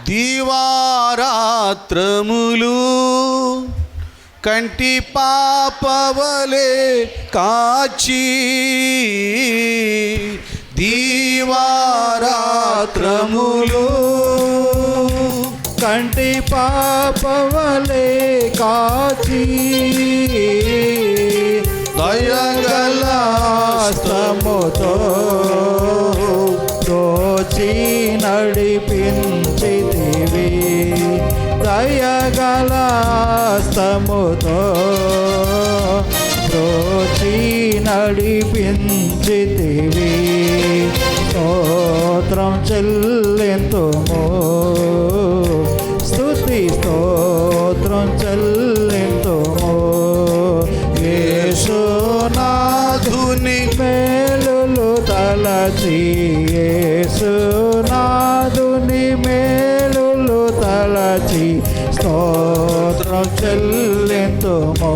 దీవారాత్రములు కంటి పాపవలే కాచి, దీవారాత్రములు కంటి పాపవలే కాచి, దయగల హస్తముతో దోచి నడిపించితివి, దయగల హస్తముతో దోచి నడిపించితివి. స్తోత్రం చెల్లింతుము, స్తుతి స్తోత్రం చెల్లింతుము. యేసునాథుని మేలులు తలచి, యేసునాథుని మేలులు తలచి స్తోత్రం చెల్లింతుము,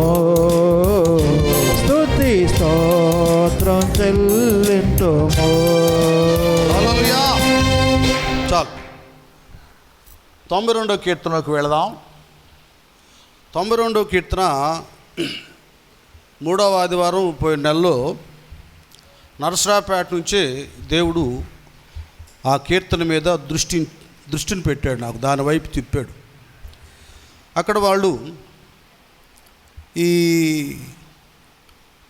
స్తుతి స్తోత్రం చెల్లింతుము. చాలు. 92వ కీర్తనకు వెళదాం. 92వ కీర్తన 3వ ఆదివారం పోయిన నెలలో నరసరావుపేట నుంచి దేవుడు ఆ కీర్తన మీద దృష్టిని పెట్టాడు, నాకు దాని వైపు తిప్పాడు. అక్కడ వాళ్ళు ఈ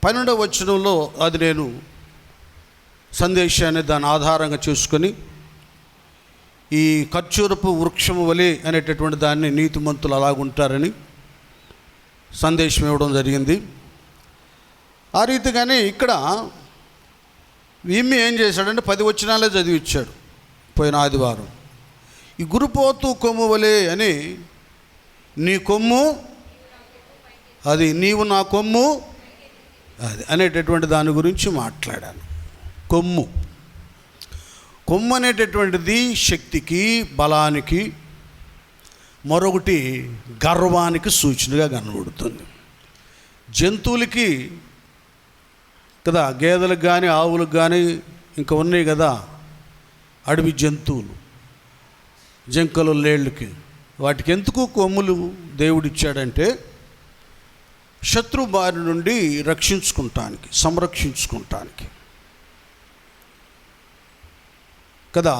12వ వచనంలో అది నేను సందేశాన్ని దాని ఆధారంగా చేసుకొని ఈ ఖర్జూరపు వృక్షము వలె అనేటటువంటి దాన్ని నీతిమంతులు అలాగుంటారని సందేశం ఇవ్వడం జరిగింది. ఆ రీతిగానే ఇక్కడ ఈమె ఏం చేశాడంటే 10 వచనాలే చదివిచ్చాడు పోయిన ఆదివారం. ఈ గురుపోతు కొమ్ము వలె అని, నీ కొమ్ము అది, నీవు నా కొమ్ము అది అనేటటువంటి దాని గురించి మాట్లాడాను. కొమ్ము అనేటటువంటిది శక్తికి, బలానికి, మరొకటి గర్వానికి సూచనగా కనబడుతుంది. జంతువులకి కదా, గేదెలకు కానీ ఆవులకు కానీ ఇంకా ఉన్నాయి కదా అడవి జంతువులు, జింకలు, లేళ్ళకి, వాటికి ఎందుకు కొమ్ములు దేవుడిచ్చాడంటే శత్రు బారి నుండి రక్షించుకుంటానికి, సంరక్షించుకుంటానికి కదా.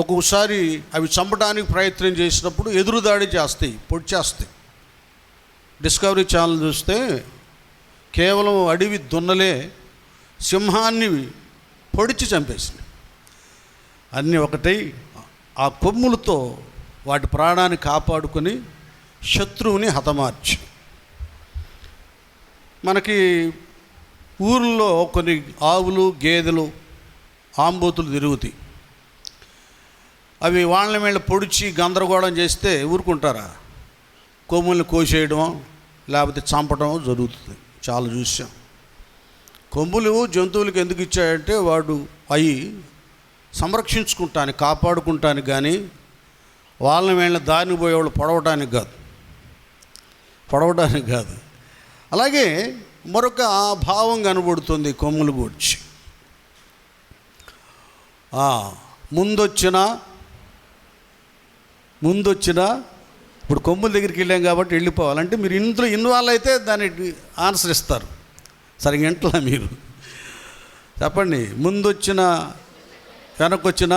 ఒక్కొక్కసారి అవి చంపడానికి ప్రయత్నం చేసినప్పుడు ఎదురుదాడి చేస్తాయి, పొడిచేస్తాయి. డిస్కవరీ ఛానల్ చూస్తే కేవలం అడవి దున్నలే సింహాన్ని పొడిచి చంపేసింది. అన్నీ ఒకటై ఆ కొమ్ములతో వాటి ప్రాణాన్ని కాపాడుకొని శత్రువుని హతమార్చి, మనకి ఊర్లో కొన్ని ఆవులు, గేదెలు, ఆంబోతులు తిరుగుతాయి. అవి వాళ్ళ మీద పొడిచి గందరగోళం చేస్తే ఊరుకుంటారా? కొమ్ముల్ని కోసేయడం లేకపోతే చంపడం జరుగుతుంది. చాలా చూసాం. కొమ్ములు జంతువులకు ఎందుకు ఇచ్చాయంటే వాడు అవి సంరక్షించుకుంటానికి, కాపాడుకుంటానికి, కానీ వాళ్ళని వీళ్ళని దారిని పోయేవాళ్ళు పొడవడానికి కాదు. అలాగే మరొక భావం కనబడుతుంది కొమ్ములు గురించి. ముందొచ్చిన ఇప్పుడు కొమ్ముల దగ్గరికి వెళ్ళాం కాబట్టి వెళ్ళిపోవాలంటే మీరు ఇందులో ఇన్వాల్వ్ అయితే దానికి ఆన్సర్ ఇస్తారు. సరిగ్గా ఇంట్లో మీరు చెప్పండి. ముందొచ్చిన వెనకొచ్చిన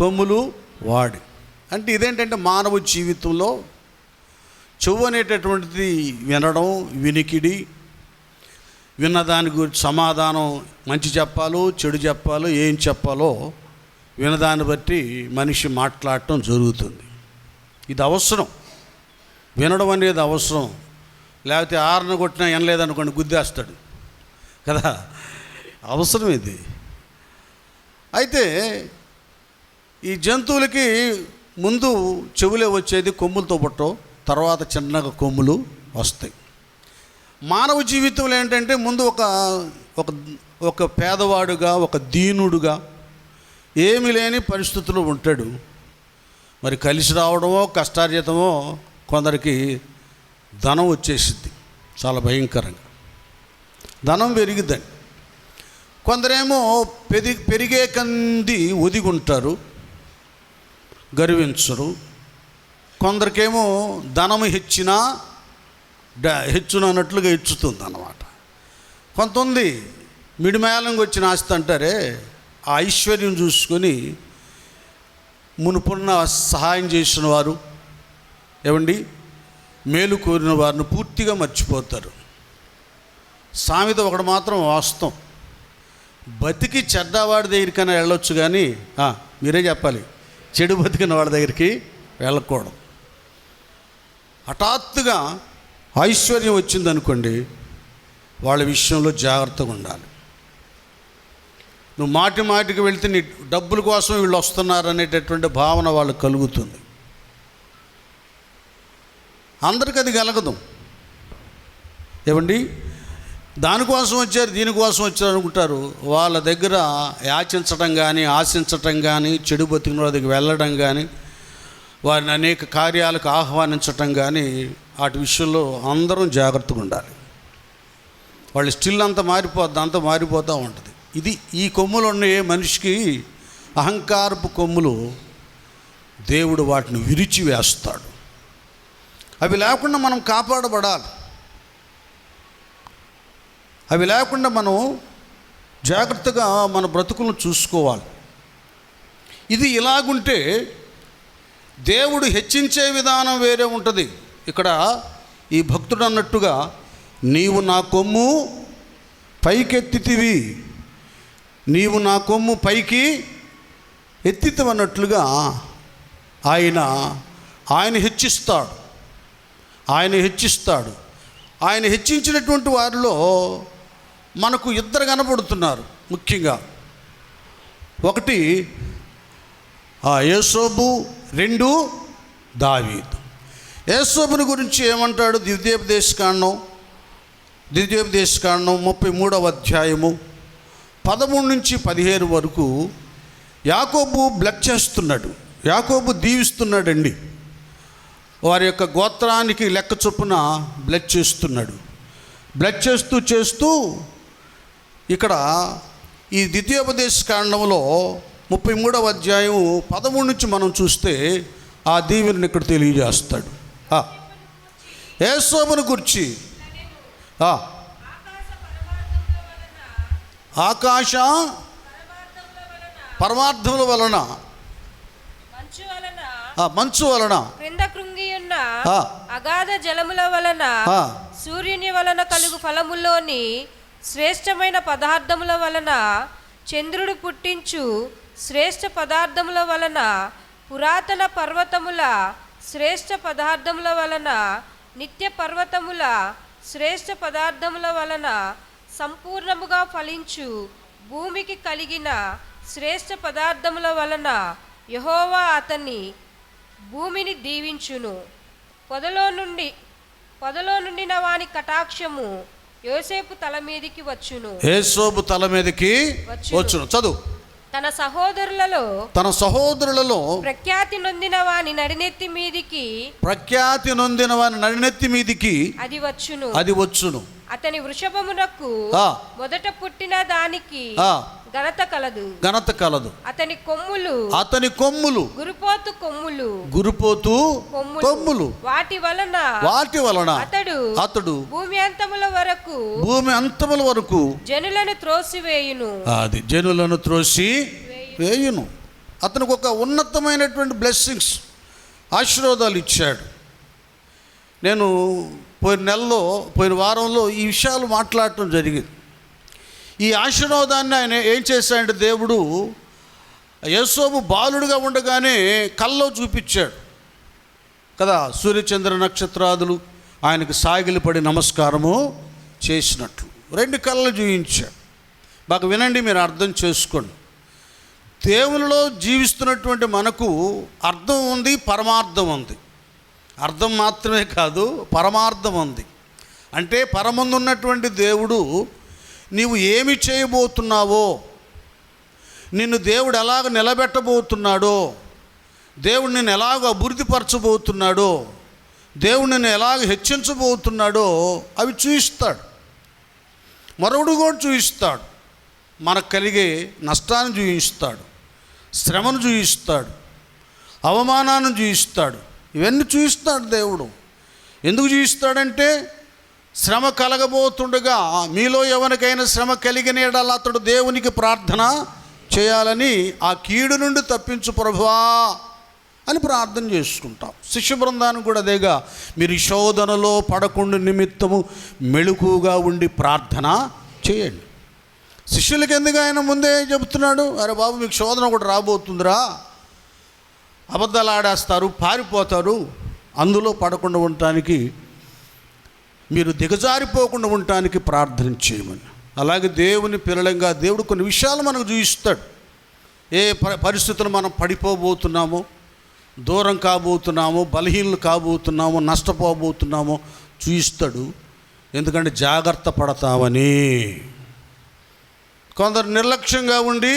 కొమ్ములు వాడి అంటే ఇదేంటంటే మానవ జీవితంలో చెవు అనేటటువంటిది వినడం, వినికిడి, విన్నదాని గురించి సమాధానం, మంచి చెప్పాలో చెడు చెప్పాలో ఏం చెప్పాలో వినదాన్ని బట్టి మనిషి మాట్లాడటం జరుగుతుంది. ఇది అవసరం, వినడం అనేది అవసరం. లేకపోతే ఆరన కొట్టినా వినలేదనుకోండి గుద్దేస్తాడు కదా, అవసరం ఇది. అయితే ఈ జంతువులకి ముందు చెవులే వచ్చేది, కొమ్ములతో పుట్టవు, తర్వాత చిన్నగా కొమ్ములు వస్తాయి. మానవ జీవితంలో ఏంటంటే ముందు ఒక పేదవాడుగా, ఒక దీనుడుగా, ఏమీ లేని పరిస్థితుల్లో ఉంటాడు. మరి కలిసి రావడమో కష్టార్జితమో కొందరికి ధనం వచ్చేసిద్ది, చాలా భయంకరంగా ధనం పెరిగిద్దండి. కొందరేమో పెరిగే కంది ఒదిగుంటారు, గర్వించరు. కొందరికేమో ధనము హెచ్చును అన్నట్లుగా హెచ్చుతుంది అన్నమాట. కొంతమంది మిడిమేళంగా వచ్చిన ఆస్తి అంటారే, ఆ ఐశ్వర్యం చూసుకొని మునుపున్న సహాయం చేసిన వారు ఏమండి మేలు కోరిన వారిని పూర్తిగా మర్చిపోతారు. సామెత ఒకటి మాత్రం వాస్తవం, బతికి చెడ్డవాడి దగ్గరికైనా వెళ్ళొచ్చు కానీ మీరే చెప్పాలి, చెడు బతికిన వాడి దగ్గరికి వెళ్ళకూడదు. హఠాత్తుగా ఐశ్వర్యం వచ్చిందనుకోండి, వాళ్ళ విషయంలో జాగ్రత్తగా ఉండాలి. నువ్వు మాటి మాటికి వెళ్తే నీ డబ్బుల కోసం వీళ్ళు వస్తున్నారు అనేటటువంటి భావన వాళ్ళకు కలుగుతుంది. అందరికీ అది కలగదు ఏమండి. దానికోసం వచ్చారు దీనికోసం వచ్చారు అనుకుంటారు. వాళ్ళ దగ్గర యాచించడం కానీ ఆశించటం కానీ చెడు బతికిన వాళ్ళ దగ్గర వెళ్ళడం కానీ వారిని అనేక కార్యాలకు ఆహ్వానించటం కానీ వాటి విషయంలో అందరం జాగ్రత్తగా ఉండాలి. వాళ్ళు స్టిల్ అంతా మారిపోతూ ఉంటుంది. ఇది ఈ కొమ్ములు ఉన్న ఏ మనిషికి అహంకారపు కొమ్ములు దేవుడు వాటిని విరిచి వేస్తాడు. అవి లేకుండా మనం కాపాడబడాలి. అవి లేకుండా మనం జాగ్రత్తగా మన బ్రతుకులను చూసుకోవాలి. ఇది ఇలాగుంటే దేవుడు హెచ్చించే విధానం వేరే ఉంటుంది. ఇక్కడ ఈ భక్తుడు అన్నట్టుగా నీవు నా కొమ్ము పైకెత్తితివి, నీవు నా కొమ్ము పైకి ఎత్తితవన్నట్లుగా ఆయన హెచ్చిస్తాడు. ఆయన హెచ్చించినటువంటి వారిలో మనకు ఇద్దరు కనబడుతున్నారు ముఖ్యంగా. ఒకటి యోసేపు, రెండు దావీదు. యోసేపుని గురించి ఏమంటాడు? ద్వితీయోపదేశకాండం 33వ అధ్యాయము 13 నుంచి 17 వరకు యాకోబు బ్లెస్ చేస్తున్నాడు. యాకోబు దీవిస్తున్నాడండి. వారి యొక్క గోత్రానికి లెక్క చొప్పున బ్లెస్ చేస్తున్నాడు. బ్లెస్ చేస్తూ ఇక్కడ ఈ ద్వితీయోపదేశకాండంలో 33వ అధ్యాయం 13 నుంచి మనం చూస్తే ఆ దీవెనని ఇక్కడ తెలియజేస్తాడు. యోసేపును గురించి ఆకాశ పరమార్థముల వలన మంచు వలన క్రింద కృంగియున్న అగాధ జలముల వలన సూర్యుని వలన కలుగు ఫలములోని శ్రేష్టమైన పదార్థముల వలన చంద్రుడు పుట్టించు శ్రేష్ఠ పదార్థముల వలన పురాతన పర్వతముల శ్రేష్ఠ పదార్థముల వలన నిత్య పర్వతముల శ్రేష్ఠ పదార్థముల వలన సంపూర్ణముగా ఫలించు భూమికి కలిగిన శ్రేష్ఠ పదార్థముల వలన యెహోవా అతన్ని భూమిని దీవించును. పొదలో నుండిన వాని కటాక్షము యోసేపు తల మీదికి వచ్చును. యోసేపు తల మీదికి వచ్చును. చదువు. తన సహోదరులలో ప్రఖ్యాతి నొందిన వాని నడినెత్తి మీదికి అది వచ్చును. అతని వృషభమునకు మొదట పుట్టిన దానికి ఘనత కలదు. అతని కొమ్ములు గురుపోతు కొమ్ములు వాటి వలన అతడు భూమి అంతముల వరకు జనులను త్రోసివేయును. అతనికి ఒక ఉన్నతమైనటువంటి బ్లెస్సింగ్స్, ఆశీర్వాదాలు ఇచ్చాడు. నేను పోయిన వారంలో ఈ విషయాలు మాట్లాడటం జరిగింది. ఈ ఆశీర్వాదాన్ని ఆయన ఏం చేశాడంటే దేవుడు యోసేపు బాలుడుగా ఉండగానే కల్లో చూపించాడు కదా. సూర్యచంద్ర నక్షత్రాదులు ఆయనకు సాగిలిపడి నమస్కారము చేసినట్లు 2 కళ్ళు చూపించాడు. బాగా వినండి, మీరు అర్థం చేసుకోండి. దేవునిలో జీవిస్తున్నటువంటి మనకు అర్థం ఉంది, పరమార్థం ఉంది. అర్థం మాత్రమే కాదు, పరమార్థం ఉంది. అంటే పరమందున్నటువంటి దేవుడు నీవు ఏమి చేయబోతున్నావో, నిన్ను దేవుడు ఎలాగ నిలబెట్టబోతున్నాడో, దేవుడు నిన్ను ఎలాగ అభివృద్ధిపరచబోతున్నాడో, దేవుడు నిన్ను ఎలాగ హెచ్చించబోతున్నాడో అవి చూయిస్తాడు. మరొకడు కూడా చూయిస్తాడు. మనకు కలిగే నష్టాన్ని చూయిస్తాడు, శ్రమను చూయిస్తాడు, అవమానాన్ని చూయిస్తాడు. ఇవన్నీ చూయిస్తాడు దేవుడు. ఎందుకు చూయిస్తాడంటే శ్రమ కలగబోతుండగా మీలో ఎవరికైనా శ్రమ కలిగిన యెడల అతడు దేవునికి ప్రార్థన చేయాలని, ఆ కీడు నుండి తప్పించు ప్రభువా అని ప్రార్థన చేసుకుంటాం. శిష్య బృందానికి కూడా అదేగా, మీరు ఈ శోధనలో పడకుండా నిమిత్తము మెళుకుగా ఉండి ప్రార్థన చేయండి. శిష్యులకి ఎందుకు ఆయన ముందే చెబుతున్నాడు, అరే బాబు మీకు శోధన కూడా రాబోతుందిరా, అబద్ధాలు ఆడేస్తారు, పారిపోతారు, అందులో పడకుండా ఉండటానికి, మీరు దిగజారిపోకుండా ఉండటానికి ప్రార్థన చేయమని. అలాగే దేవుని పిల్లలంగా దేవుడు కొన్ని విషయాలు మనకు చూపిస్తాడు. ఏ పరిస్థితులు మనం పడిపోబోతున్నామో, దూరం కాబోతున్నామో, బలహీనలు కాబోతున్నామో, నష్టపోబోతున్నామో చూయిస్తాడు. ఎందుకంటే జాగ్రత్త పడతామని. కొందరు నిర్లక్ష్యంగా ఉండి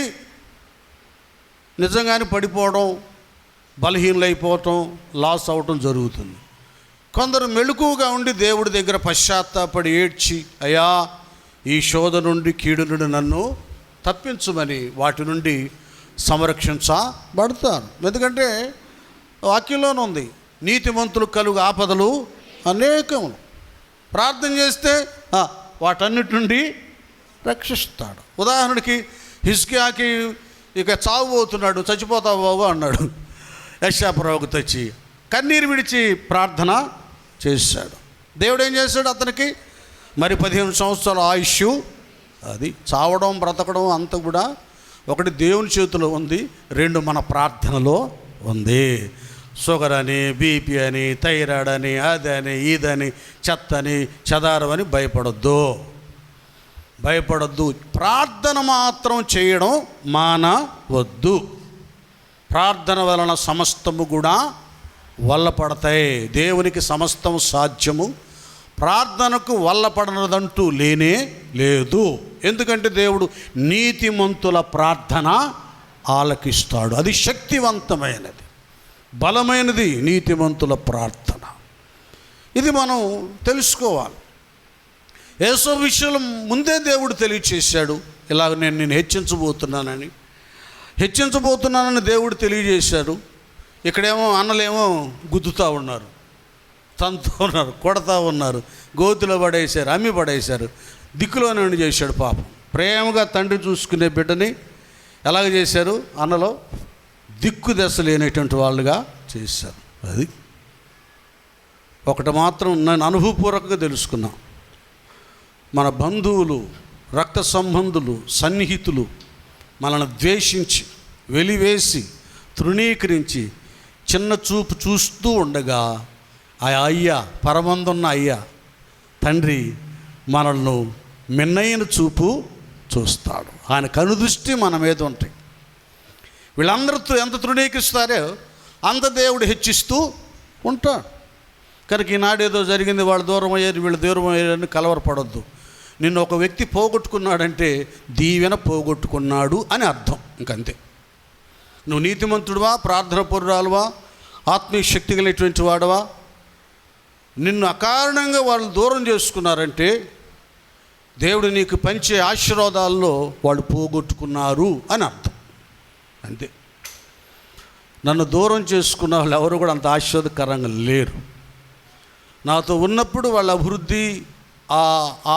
నిజంగానే పడిపోవడం, బలహీనలైపోవటం, లాస్ అవటం జరుగుతుంది. కొందరు మెళుకువగా ఉండి దేవుడి దగ్గర పశ్చాత్తాపడి ఏడ్చి, అయ్యా ఈ శోధ నుండి, కీడు నుండి నన్ను తప్పించమని వాటి నుండి సంరక్షించబడతారు. ఎందుకంటే వాక్యంలోనే ఉంది, నీతిమంతులకు కలుగు ఆపదలు అనేకములు. ప్రార్థన చేస్తే వాటన్నిటి నుండి రక్షిస్తాడు. ఉదాహరణకి హిజ్కియాకి ఇక చావుపోతున్నాడు, చచ్చిపోతావు బాబు అన్నాడు. యెషయా ప్రవక్త వచ్చి కన్నీరు విడిచి ప్రార్థన చేశాడు. దేవుడు ఏం చేశాడు అతనికి? మరి 15 సంవత్సరాల ఆయుష్. అది చావడం బ్రతకడం అంతా కూడా ఒకటి దేవుని చేతిలో ఉంది, 2 మన ప్రార్థనలో ఉంది. షుగర్ అని, బీపీ అని, థైరాయిడ్ అని, అదని ఇదని, చెత్త అని, చెదారం అని భయపడొద్దు. ప్రార్థన మాత్రం చేయడం మానవద్దు. ప్రార్థన వలన సమస్తము కూడా వల్లపడతాయి. దేవునికి సమస్తం సాధ్యము, ప్రార్థనకు వల్లపడనదంటూ లేనే లేదు. ఎందుకంటే దేవుడు నీతిమంతుల ప్రార్థన ఆలకిస్తాడు. అది శక్తివంతమైనది, బలమైనది నీతిమంతుల ప్రార్థన. ఇది మనం తెలుసుకోవాలి. యేసు విషయంలో ముందే దేవుడు తెలియచేశాడు, ఇలాగ నేను హెచ్చించబోతున్నానని దేవుడు తెలియజేశాడు. ఇక్కడేమో అన్నలేమో గుద్దుతూ ఉన్నారు, తంతూ ఉన్నారు, కొడతా ఉన్నారు, గోతులో పడేశారు, అమ్మి పడేశారు. దిక్కులోనే ఉండి చేశాడు పాపం. ప్రేమగా తండ్రి చూసుకునే బిడ్డని ఎలాగ చేశారు? అన్నలో దిక్కు దశ లేనటువంటి వాళ్ళుగా చేశారు. అది ఒకటి మాత్రం నేను అనుభవపూర్వకంగా తెలుసుకున్నా. మన బంధువులు, రక్త సంబంధులు, సన్నిహితులు మనల్ని ద్వేషించి, వెలివేసి, తృణీకరించి, చిన్న చూపు చూస్తూ ఉండగా ఆ అయ్య, పరమందున్న అయ్య తండ్రి మనల్ని మిన్నైన చూపు చూస్తాడు. ఆయన కనుదృష్టి మన మీద ఉంటాయి. వీళ్ళందరూ ఎంత తృణీకరిస్తారో అంత దేవుడు హెచ్చిస్తూ ఉంటాడు. కనుక ఈనాడు ఏదో జరిగింది, వాళ్ళు దూరం అయ్యారు, వీళ్ళు దూరం అయ్యారని కలవరపడొద్దు. నిన్ను ఒక వ్యక్తి పోగొట్టుకున్నాడంటే దీవెన పోగొట్టుకున్నాడు అని అర్థం. ఇంకంతే. నువ్వు నీతిమంతుడువా, ప్రార్థన పరురాలువా, ఆత్మీయ శక్తి కలిగినటువంటి వాడవా, నిన్ను అకారణంగా వాళ్ళు దూరం చేసుకున్నారంటే దేవుడు నీకు పంచే ఆశీర్వాదాల్లో వాళ్ళు పోగొట్టుకున్నారు అని అర్థం. అంతే. నన్ను దూరం చేసుకున్న వాళ్ళు ఎవరు కూడా అంత ఆశీర్వాదకరంగా లేరు. నాతో ఉన్నప్పుడు వాళ్ళ అభివృద్ధి, ఆ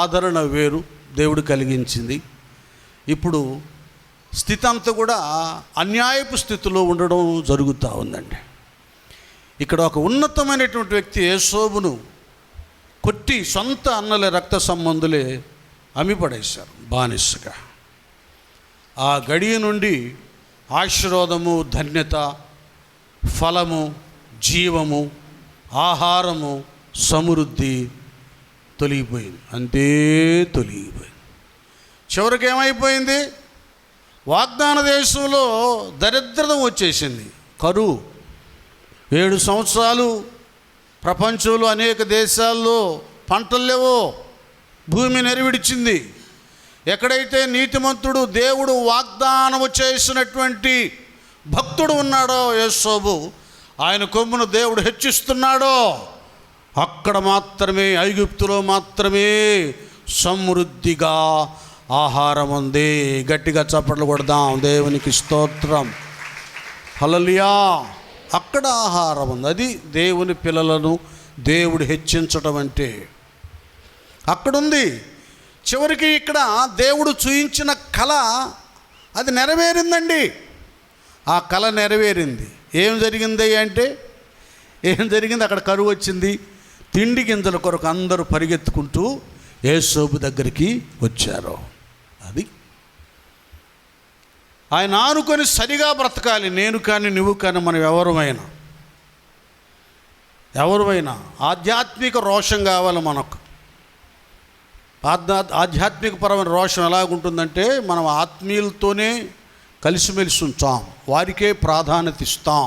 ఆదరణ వేరు, దేవుడు కలిగించింది. ఇప్పుడు స్థితి అంతా కూడా అన్యాయపు స్థితిలో ఉండడం జరుగుతూ ఉందండి. ఇక్కడ ఒక ఉన్నతమైనటువంటి వ్యక్తి యేసోబును కొట్టి సొంత అన్నలే, రక్త సంబంధులే అమ్మిపడేశారు బానిసగా. ఆ గడియ నుండి ఆశీర్వాదము, ధన్యత, ఫలము, జీవము, ఆహారము, సమృద్ధి తొలగిపోయింది. అంతే తొలగిపోయింది. చివరికి ఏమైపోయింది? వాగ్దాన దేశంలో దరిద్రత వచ్చేసింది, కరువు. 7 సంవత్సరాలు ప్రపంచంలో అనేక దేశాల్లో పంటలు లేవో, భూమి నెరవిడిచింది. ఎక్కడైతే నీతిమంతుడు, దేవుడు వాగ్దానము చేసినటువంటి భక్తుడు ఉన్నాడో యేసోబు, ఆయన కొమ్మును దేవుడు హెచ్చిస్తున్నాడో, అక్కడ మాత్రమే, ఐగుప్తులో మాత్రమే సమృద్ధిగా ఆహారం ఉంది. గట్టిగా చప్పట్లు కొడదాం, దేవునికి స్తోత్రం, హల్లెలూయా. అక్కడ ఆహారం ఉంది. అది దేవుని పిల్లలను దేవుడు హెచ్చించడం అంటే అక్కడుంది. చివరికి ఇక్కడ దేవుడు చూయించిన కళ అది నెరవేరిందండి. ఆ కళ నెరవేరింది. ఏం జరిగింది అంటే ఏం జరిగింది? అక్కడ కరువు వచ్చింది. తిండి గింజల కొరకు అందరూ పరిగెత్తుకుంటూ యేసోబు దగ్గరికి వచ్చారు. అది ఆయన ఆనుకొని సరిగా బ్రతకాలి. నేను కానీ నువ్వు కానీ మనం ఎవరుమైనా ఆధ్యాత్మిక రోషం కావాలి మనకు. ఆధ్యాత్మిక పరమైన రోషం ఎలాగుంటుందంటే మనం ఆత్మీయులతోనే కలిసిమెలిసి ఉంటాం, వారికే ప్రాధాన్యత ఇస్తాం.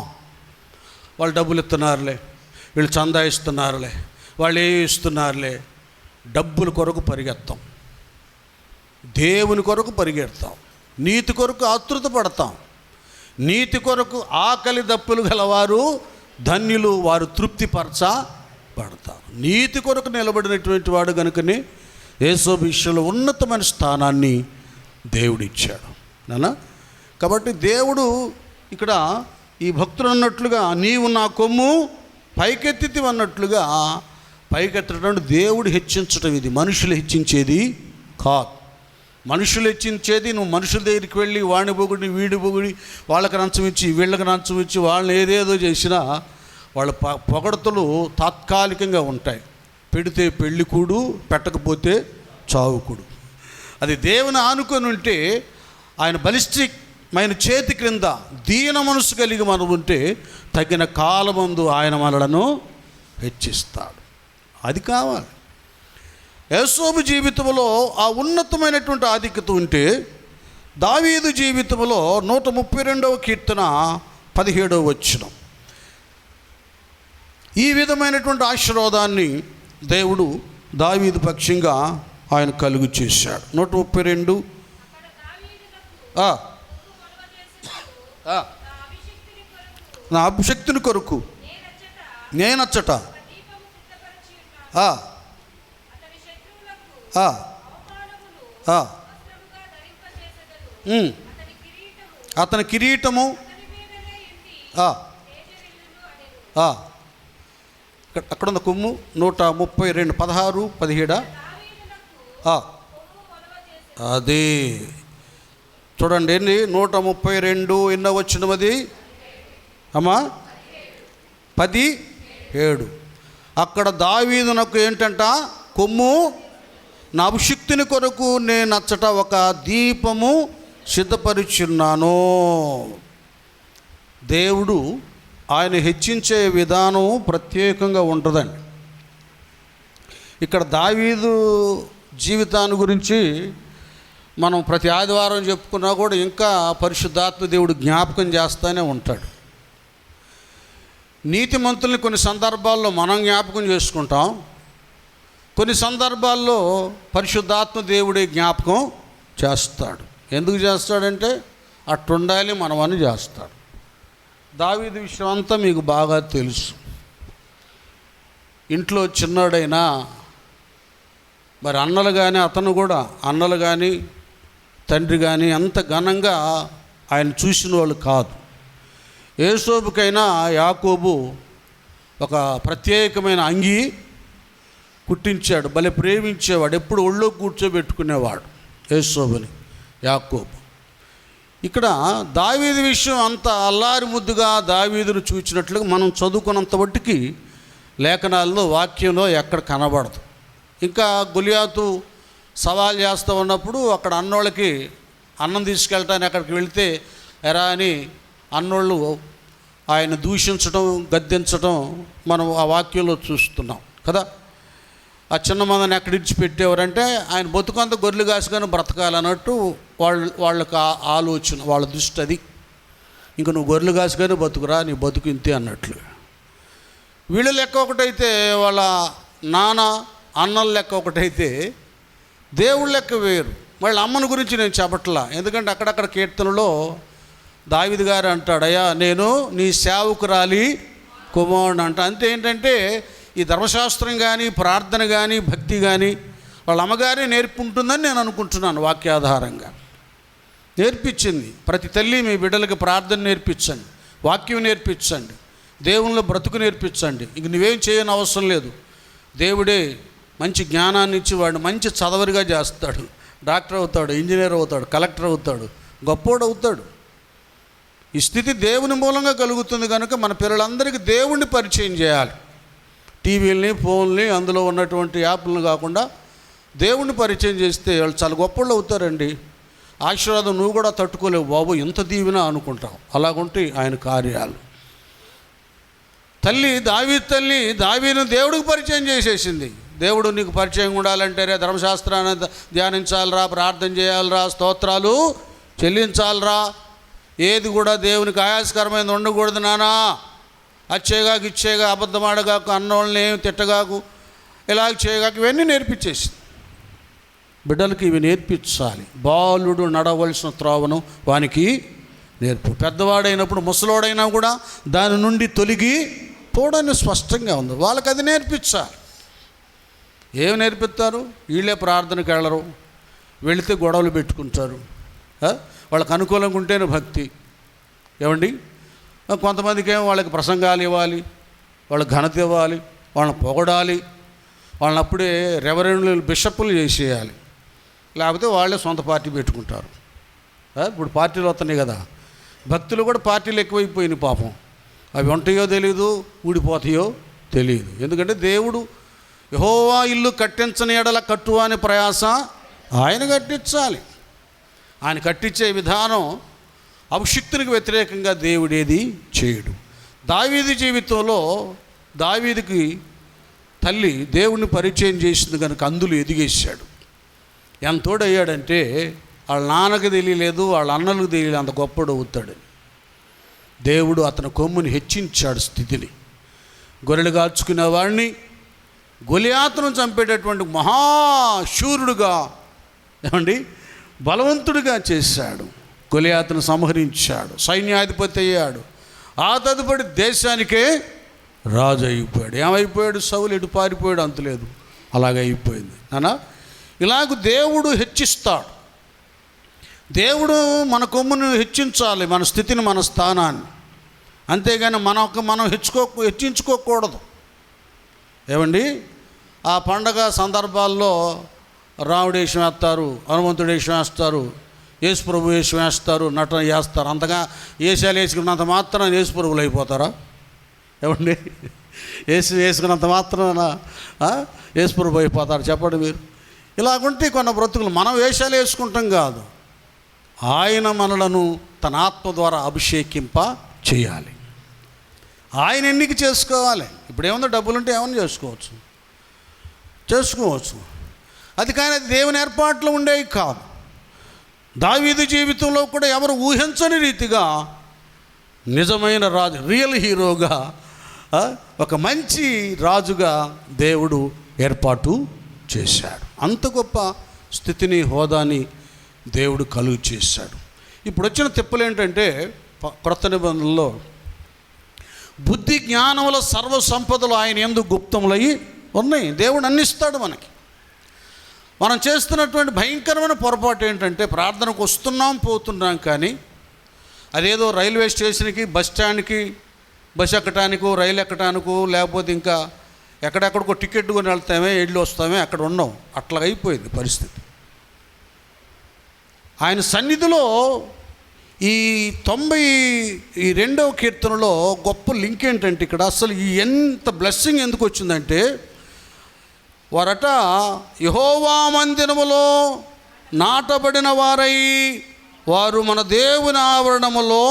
వాళ్ళు డబ్బులు ఇస్తున్నారులే, వీళ్ళు చందా ఇస్తున్నారులే, వాళ్ళు ఏ ఇస్తున్నారులే, డబ్బుల కొరకు పరిగెత్తాం, దేవుని కొరకు పరిగెడతాం, నీతి కొరకు ఆతృత పడతాం. నీతి కొరకు ఆకలి దప్పులు గలవారు ధన్యులు, వారు తృప్తిపరచబడతారు. నీతి కొరకు నిలబడినటువంటి వాడు కనుకనే యేసోబు విషయంలో ఉన్నతమైన స్థానాన్ని దేవుడిచ్చాడు నాన్న. కాబట్టి దేవుడు ఇక్కడ ఈ భక్తులు అన్నట్లుగా నీవు నా కొమ్ము పైకెత్తితి అన్నట్లుగా పైకెత్తడం దేవుడు హెచ్చించటం. ఇది మనుషులు హెచ్చించేది కాదు. మనుషులు హెచ్చించేది నువ్వు మనుషుల దగ్గరికి వెళ్ళి వాడిని పొగిడి వీడి పొగిడి వాళ్ళకి నంచం ఇచ్చి వీళ్ళకి నంచం ఇచ్చి వాళ్ళని ఏదేదో చేసినా వాళ్ళ పొగడతలు తాత్కాలికంగా ఉంటాయి. పెడితే పెళ్ళికూడు, పెట్టకపోతే చావుకుడు. అది దేవుని ఆనుకొని ఉంటే ఆయన బలిష్ఠమైన చేతి క్రింద దీన మనసు కలిగి మనం ఉంటే తగిన కాలమందు ఆయన మనలను హెచ్చిస్తాడు. అది కావాలి. యేసోబు జీవితంలో ఆ ఉన్నతమైనటువంటి ఆధిక్యత ఉంటే దావీదు జీవితంలో 132వ కీర్తన 17వ వచనం ఈ విధమైనటువంటి ఆశీర్వాదాన్ని దేవుడు దావీదు పక్షంగా ఆయన కలుగు చేశాడు. 132 నా అభిషక్తిని కొరకు నేనచ్చట అతని కిరీటము అక్కడ ఉన్న కొమ్ము 132 16 17 అది చూడండి. ఏంటి 132 ఎన్నో వచ్చినది అమ్మా? 17. అక్కడ దావీదునకు ఏంటంట? కొమ్ము నా అభిషిక్తుని కొరకు నేను నచ్చట ఒక దీపము సిద్ధపరిచున్నాను. దేవుడు ఆయన హెచ్చించే విధానం ప్రత్యేకంగా ఉంటుందండి. ఇక్కడ దావీదు జీవితాన్ని గురించి మనం ప్రతి ఆదివారం చెప్పుకున్నా కూడా ఇంకా పరిశుద్ధాత్మ దేవుడు జ్ఞాపకం చేస్తూనే ఉంటాడు. నీతిమంతుల్ని కొన్ని సందర్భాల్లో మనం జ్ఞాపకం చేసుకుంటాం, కొన్ని సందర్భాల్లో పరిశుద్ధాత్మ దేవుడే జ్ఞాపకం చేస్తాడు. ఎందుకు చేస్తాడంటే అట్టుండాలి మనమని చేస్తాడు. దావీదు విషయం అంతా మీకు బాగా తెలుసు. ఇంట్లో చిన్నాడైనా మరి అన్నలు కానీ అతను కూడా అన్నలు కానీ తండ్రి కానీ అంత ఘనంగా ఆయన చూసిన వాళ్ళు కాదు. యేసోబుకైనా యాకోబు ఒక ప్రత్యేకమైన అంగీ కుట్టించాడు, భలే ప్రేమించేవాడు, ఎప్పుడు ఒళ్ళో కూర్చోబెట్టుకునేవాడు యేసోబుని యాకోబు. ఇక్కడ దావీదు విషయం అంత అల్లారి ముద్దుగా దావీదును చూచినట్లుగా మనం చదువుకున్నంత మట్టుకి లేఖనాల్లో వాక్యంలో ఎక్కడ కనబడదు. ఇంకా గొలియాతు సవాల్ చేస్తూ ఉన్నప్పుడు అక్కడ అన్నోళ్ళకి అన్నం తీసుకెళ్ళటానికి అక్కడికి వెళితే ఎరా అని అన్నోళ్ళు ఆయన దూషించడం గద్దించడం మనం ఆ వాక్యంలో చూస్తున్నాం కదా. ఆ చిన్న మందని ఎక్కడ ఇడిచిపెట్టేవారంటే ఆయన బతుకంత గొర్రెలు కాసుకొని బ్రతకాలన్నట్టు వాళ్ళకి ఆలోచన, వాళ్ళ దృష్టి అది. ఇంక నువ్వు గొర్రెలు కాసుకొని బతుకురా, నీ బతుకు ఇంతే అన్నట్లు. వీళ్ళ లెక్క ఒకటైతే, వాళ్ళ నాన్న అన్నల లెక్క ఒకటైతే, దేవుళ్ళ లెక్క వేరు. వాళ్ళ అమ్మని గురించి నేను చెప్పట్లా, ఎందుకంటే అక్కడక్కడ కీర్తనలో దావీదు గారు అంటాడు, అయ్యా నేను నీ సేవకురాలి కుమారుడు అంట. అంతే. ఏంటంటే ఈ ధర్మశాస్త్రం కానీ ప్రార్థన కానీ భక్తి కానీ వాళ్ళ అమ్మగారే నేర్పుంటుందని నేను అనుకుంటున్నాను. వాక్యాధారంగా నేర్పించింది. ప్రతి తల్లి మీ బిడ్డలకి ప్రార్థన నేర్పించండి, వాక్యం నేర్పించండి. దేవునిలో బ్రతుకు నేర్పించండి. ఇంక నువ్వేం చేయని అవసరం లేదు. దేవుడే మంచి జ్ఞానాన్ని ఇచ్చి వాడిని మంచి చదవరిగా చేస్తాడు. డాక్టర్ అవుతాడు, ఇంజనీర్ అవుతాడు, కలెక్టర్ అవుతాడు, గొప్పోడు అవుతాడు. ఈ స్థితి దేవుని మూలంగా కలుగుతుంది కనుక మన పిల్లలందరికీ దేవుణ్ణి పరిచయం చేయాలి. టీవీలని, ఫోన్లని, అందులో ఉన్నటువంటి యాప్లను కాకుండా దేవుణ్ణి పరిచయం చేస్తే వాళ్ళు చాలా గొప్పళ్ళు అవుతారండి. ఆశీర్వాదం నువ్వు కూడా తట్టుకోలేవు, బాబు ఇంత దీవెన అనుకుంటావు. అలాగుంటే ఆయన కార్యాలు. దావీదు దావీదును దేవుడికి పరిచయం చేసేసింది. దేవుడు నీకు పరిచయం ఉండాలంటే ధర్మశాస్త్రాన్ని ధ్యానించాలరా, ప్రార్థన చేయాలరా, స్తోత్రాలు చెల్లించాలరా, ఏది కూడా దేవునికి ఆయాసకరమైనది ఉండకూడదు నానా, అచ్చేగాకు ఇచ్చేగా, అబద్ధమాడగాకు, అన్నోళ్ళని ఏమి తిట్టగాకు, ఇలాగ చేయగాకు, ఇవన్నీ నేర్పించేసింది. బిడ్డలకి ఇవి నేర్పించాలి. బాలుడు నడవలసిన త్రోవను వానికి నేర్పు. పెద్దవాడైనప్పుడు ముసలోడైనా కూడా దాని నుండి తొలగి పోవడాన్ని స్పష్టంగా ఉంది. వాళ్ళకి అది నేర్పించాలి. ఏమి నేర్పిస్తారు? వీళ్ళే ప్రార్థనకి వెళ్ళరు, వెళితే గొడవలు పెట్టుకుంటారు. వాళ్ళకి అనుకూలంగా ఉంటేనే భక్తి. ఏమండి, కొంతమందికి ఏమో వాళ్ళకి ప్రసంగాలు ఇవ్వాలి, వాళ్ళకి ఘనత ఇవ్వాలి, వాళ్ళని పొగడాలి, వాళ్ళని అప్పుడే రెవరెండ్లు, బిషప్పులు చేసేయాలి. లేకపోతే వాళ్ళే సొంత పార్టీ పెట్టుకుంటారు. ఇప్పుడు పార్టీలు వస్తున్నాయి కదా, భక్తులు కూడా పార్టీలు ఎక్కువైపోయినాయి పాపం. అవి ఉంటాయో తెలీదు, ఊడిపోతాయో తెలియదు. ఎందుకంటే దేవుడు యెహోవా ఇల్లు కట్టించని ఎడల కట్టువ అనే ప్రయాస ఆయన కట్టించాలి. ఆయన కట్టించే విధానం అభిషిక్తునికి వ్యతిరేకంగా దేవుడేది చేయడు. దావీదు జీవితంలో దావీదుకి తల్లి దేవుణ్ణి పరిచయం చేసింది కనుక అందులో ఎదిగేశాడు. ఎంతోడయ్యాడంటే వాళ్ళ నాన్నకు తెలియలేదు, వాళ్ళ అన్నలకు తెలియలేదు, అంత గొప్పడు అవుతాడు. దేవుడు అతని కొమ్ముని హెచ్చించాడు స్థితిని. గొర్రెలు కాల్చుకునే వాడిని గొలియాతును చంపేటటువంటి మహాశూరుడుగా, ఏమండి, బలవంతుడిగా చేశాడు. గొలియాతును సంహరించాడు, సైన్యాధిపతి అయ్యాడు. ఆ తదుపరి దేశానికే రాజు అయిపోయాడు. ఏమైపోయాడు? సౌలు ఎటు పారిపోయాడు అంతలేదు, అలాగైపోయింది. అనా ఇలాగ దేవుడు హెచ్చిస్తాడు. దేవుడు మన కొమ్మును హెచ్చించాలి, మన స్థితిని, మన స్థానాన్ని. అంతేగాని మనం హెచ్చించుకోకూడదు. ఏమండి, ఆ పండగ సందర్భాల్లో రాముడు వేషం వేస్తారు, హనుమంతుడు వేషం వేస్తారు, యేసు ప్రభు వేషం వేస్తారు, నటన చేస్తారు. అంతగా వేషాలు వేసుకున్నంత మాత్రాన యేసు ప్రభువులు అయిపోతారా? ఏమండి, వేసుకున్నంత మాత్రాన యేసు ప్రభు అయిపోతారు? చెప్పండి మీరు. ఇలాగుంటే కొన్ని బ్రతుకులు మనం వేషాలు వేసుకుంటాం కాదు, ఆయన మనలను తన ఆత్మ ద్వారా అభిషేకింప చేయాలి. ఆయన ఎన్నిక చేసుకోవాలి. ఇప్పుడు ఏముందో, డబ్బులుంటే ఏమన్నా చేసుకోవచ్చు. అది కానీ అది దేవుని ఏర్పాట్లో ఉండేవి కాదు. దావీదు జీవితంలో కూడా ఎవరు ఊహించని రీతిగా నిజమైన రాజు, రియల్ హీరోగా, ఒక మంచి రాజుగా దేవుడు ఏర్పాటు చేశాడు. అంత గొప్ప స్థితిని, హోదాని దేవుడు కలుగు చేశాడు. ఇప్పుడు వచ్చిన తిప్పలు ఏంటంటే, క్రొత్త నిబంధనలో బుద్ధి జ్ఞానముల సర్వ సంపదలు ఆయన యందు గుప్తములై ఉన్నాయి. దేవుడు అన్నిస్తాడు మనకి. మనం చేస్తున్నటువంటి భయంకరమైన పొరపాటు ఏంటంటే, ప్రార్థనకు వస్తున్నాం పోతున్నాం, కానీ అదేదో రైల్వే స్టేషన్కి, బస్ స్టాండ్కి, బస్ ఎక్కటానికో, రైలు ఎక్కటానికో, లేకపోతే ఇంకా ఎక్కడెక్కడికో టికెట్ కొని వెళ్తామే, వెళ్ళి వస్తామే, అక్కడ ఉన్నాం. అట్లా అయిపోయింది పరిస్థితి. ఆయన సన్నిధిలో ఈ 92వ కీర్తనలో గొప్ప లింక్ ఏంటంటే, ఇక్కడ అసలు ఈ ఎంత బ్లెస్సింగ్ ఎందుకు వచ్చిందంటే, వారట యెహోవా మందిరములో నాటబడిన వారై వారు మన దేవుని ఆవరణములో.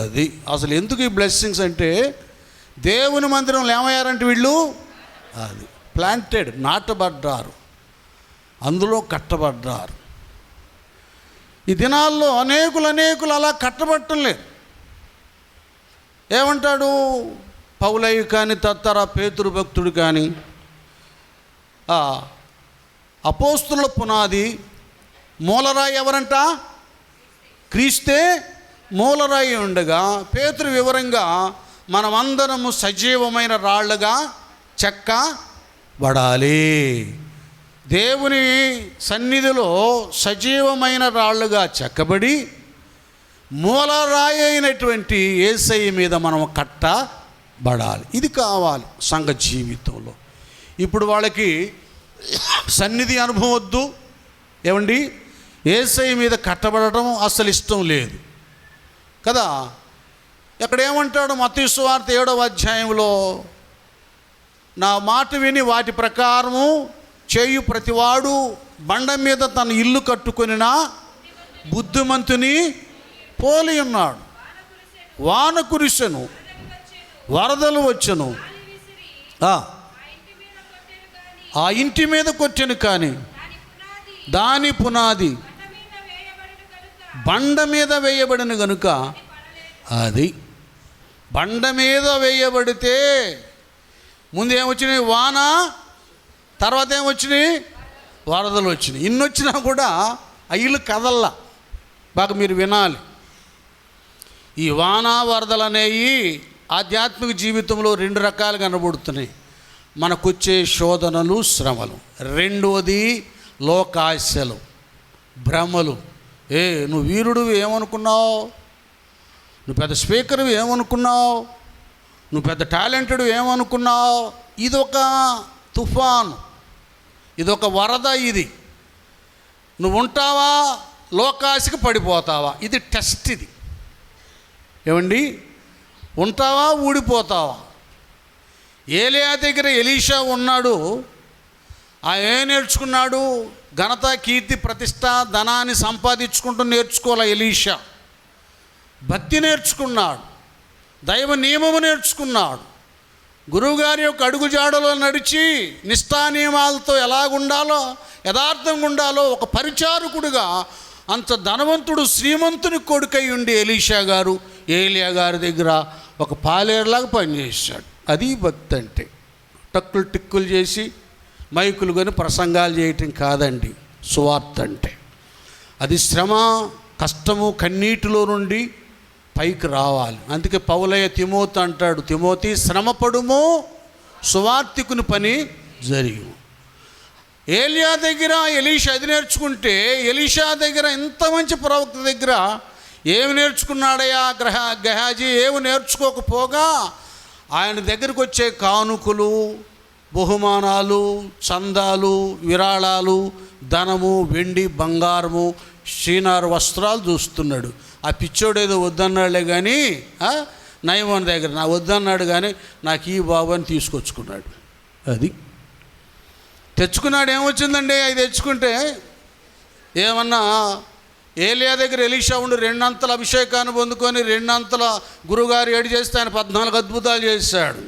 అది అసలు ఎందుకు ఈ బ్లెస్సింగ్స్ అంటే, దేవుని మందిరంలో ఏమయ్యారంటే వీళ్ళు అది ప్లాంటెడ్, నాటబడ్డారు, అందులో కట్టబడ్డారు. ఈ దినాల్లో అనేకులు అలా కట్టబట్టం లేదు. ఏమంటాడు పౌలయ్య కానీ, తత్తర పేతురు భక్తుడు కానీ, అపోస్తుల పునాది మూలరాయి ఎవరంట? క్రీస్తే మూలరాయి ఉండగా, పేతురు వివరంగా మనమందరము సజీవమైన రాళ్ళుగా చెక్కబడాలి. దేవుని సన్నిధిలో సజీవమైన రాళ్ళుగా చెక్కబడి మూలరాయి అయినటువంటి యేసయ్య మీద మనం కట్టబడాలి. ఇది కావాలి సంఘ జీవితంలో. ఇప్పుడు వాళ్ళకి సన్నిధి అనుభవం వద్దు, ఏమండి, యేసయ్య మీద కట్టబడటం అసలు ఇష్టం లేదు కదా. ఇక్కడ ఏమంటాడు మత్తయి సువార్త 7వ అధ్యాయంలో, నా మాట విని వాటి ప్రకారము చేయు ప్రతివాడు బండ మీద తన ఇల్లు కట్టుకొనిన బుద్ధిమంతుని పోలి ఉన్నాడు. వాన కురిసెను, వరదలు వచ్చెను, ఆ ఇంటి మీద కొట్టెను, కానీ దాని పునాది బండ మీద వేయబడిన గనుక అది. బండ మీద వేయబడితే ముందు ఏమొచ్చినాయి? వాన, తర్వాత ఏమొచ్చినాయి? వరదలు వచ్చినాయి. ఇన్ని వచ్చినా కూడా ఆ ఇల్లు కదల్లా. బాగా మీరు వినాలి. ఈ వాన వరదలు అనేవి ఆధ్యాత్మిక జీవితంలో 2 రకాలుగా కనబడుతున్నాయి. మనకొచ్చే శోధనలు, శ్రమలు. రెండవది లోకాశలు, భ్రమలు. నువ్వు వీరుడు ఏమనుకున్నావు, నువ్వు పెద్ద స్పీకర్ ఏమనుకున్నావు, నువ్వు పెద్ద టాలెంటెడ్ ఏమనుకున్నావు. ఇదొక తుఫాను, ఇదొక వరద. ఇది నువ్వు ఉంటావా, లోకాశకి పడిపోతావా. ఇది టెస్ట్. ఇది ఏమండి, ఉంటావా, ఊడిపోతావా. ఏలియా దగ్గర ఎలీషా ఉన్నాడు. ఏం నేర్చుకున్నాడు? ఘనత, కీర్తి, ప్రతిష్ట, ధనాన్ని సంపాదించుకుంటూ నేర్చుకోవాలి. ఎలీషా భక్తి నేర్చుకున్నాడు, దైవ నియమము నేర్చుకున్నాడు, గురువుగారి యొక్క అడుగుజాడలో నడిచి నిష్ఠానియమాలతో ఎలాగుండాలో, యథార్థంగా ఉండాలో ఒక పరిచారకుడుగా అంత ధనవంతుడు, శ్రీమంతుని కొడుకై ఉండి ఎలీషా గారు ఏలియా గారి దగ్గర ఒక పాలేరులాగా పనిచేశాడు. అది భక్తి అంటే. టక్కులు టిక్కులు చేసి మైకులు కొని ప్రసంగాలు చేయటం కాదండి సువార్త అంటే. అది శ్రమ, కష్టము, కన్నీటిలో నుండి పైకి రావాలి. అందుకే పౌలయ్య తిమోతి అంటాడు, తిమోతి శ్రమపడుము, సువార్తికుని పని జరిగు. ఏలియా దగ్గర ఎలీషా అది నేర్చుకుంటే, ఎలీషా దగ్గర ఇంత మంచి ప్రవక్త దగ్గర ఏమి నేర్చుకున్నాడయ్యా గెహాజీ? ఏమి నేర్చుకోకపోగా ఆయన దగ్గరికి వచ్చే కానుకలు, బహుమానాలు, చందాలు, విరాళాలు, ధనము, వెండి, బంగారము, శ్రీనారు వస్త్రాలు చూస్తున్నాడు. ఆ పిచ్చోడు ఏదో వద్దన్నాడులే కానీ, నయమన్ దగ్గర నా వద్దన్నాడు కానీ నాకు ఈ బాబు అని తీసుకొచ్చుకున్నాడు. అది తెచ్చుకున్నాడు. ఏమొచ్చిందండి? అది తెచ్చుకుంటే ఏమన్నా ఏలియా దగ్గర ఎలీషా ఉండి 2 అంతల అభిషేకాన్ని పొందుకొని 2 అంతల గురుగారు ఏడు చేస్తే ఆయన 14 అద్భుతాలు చేశాడు.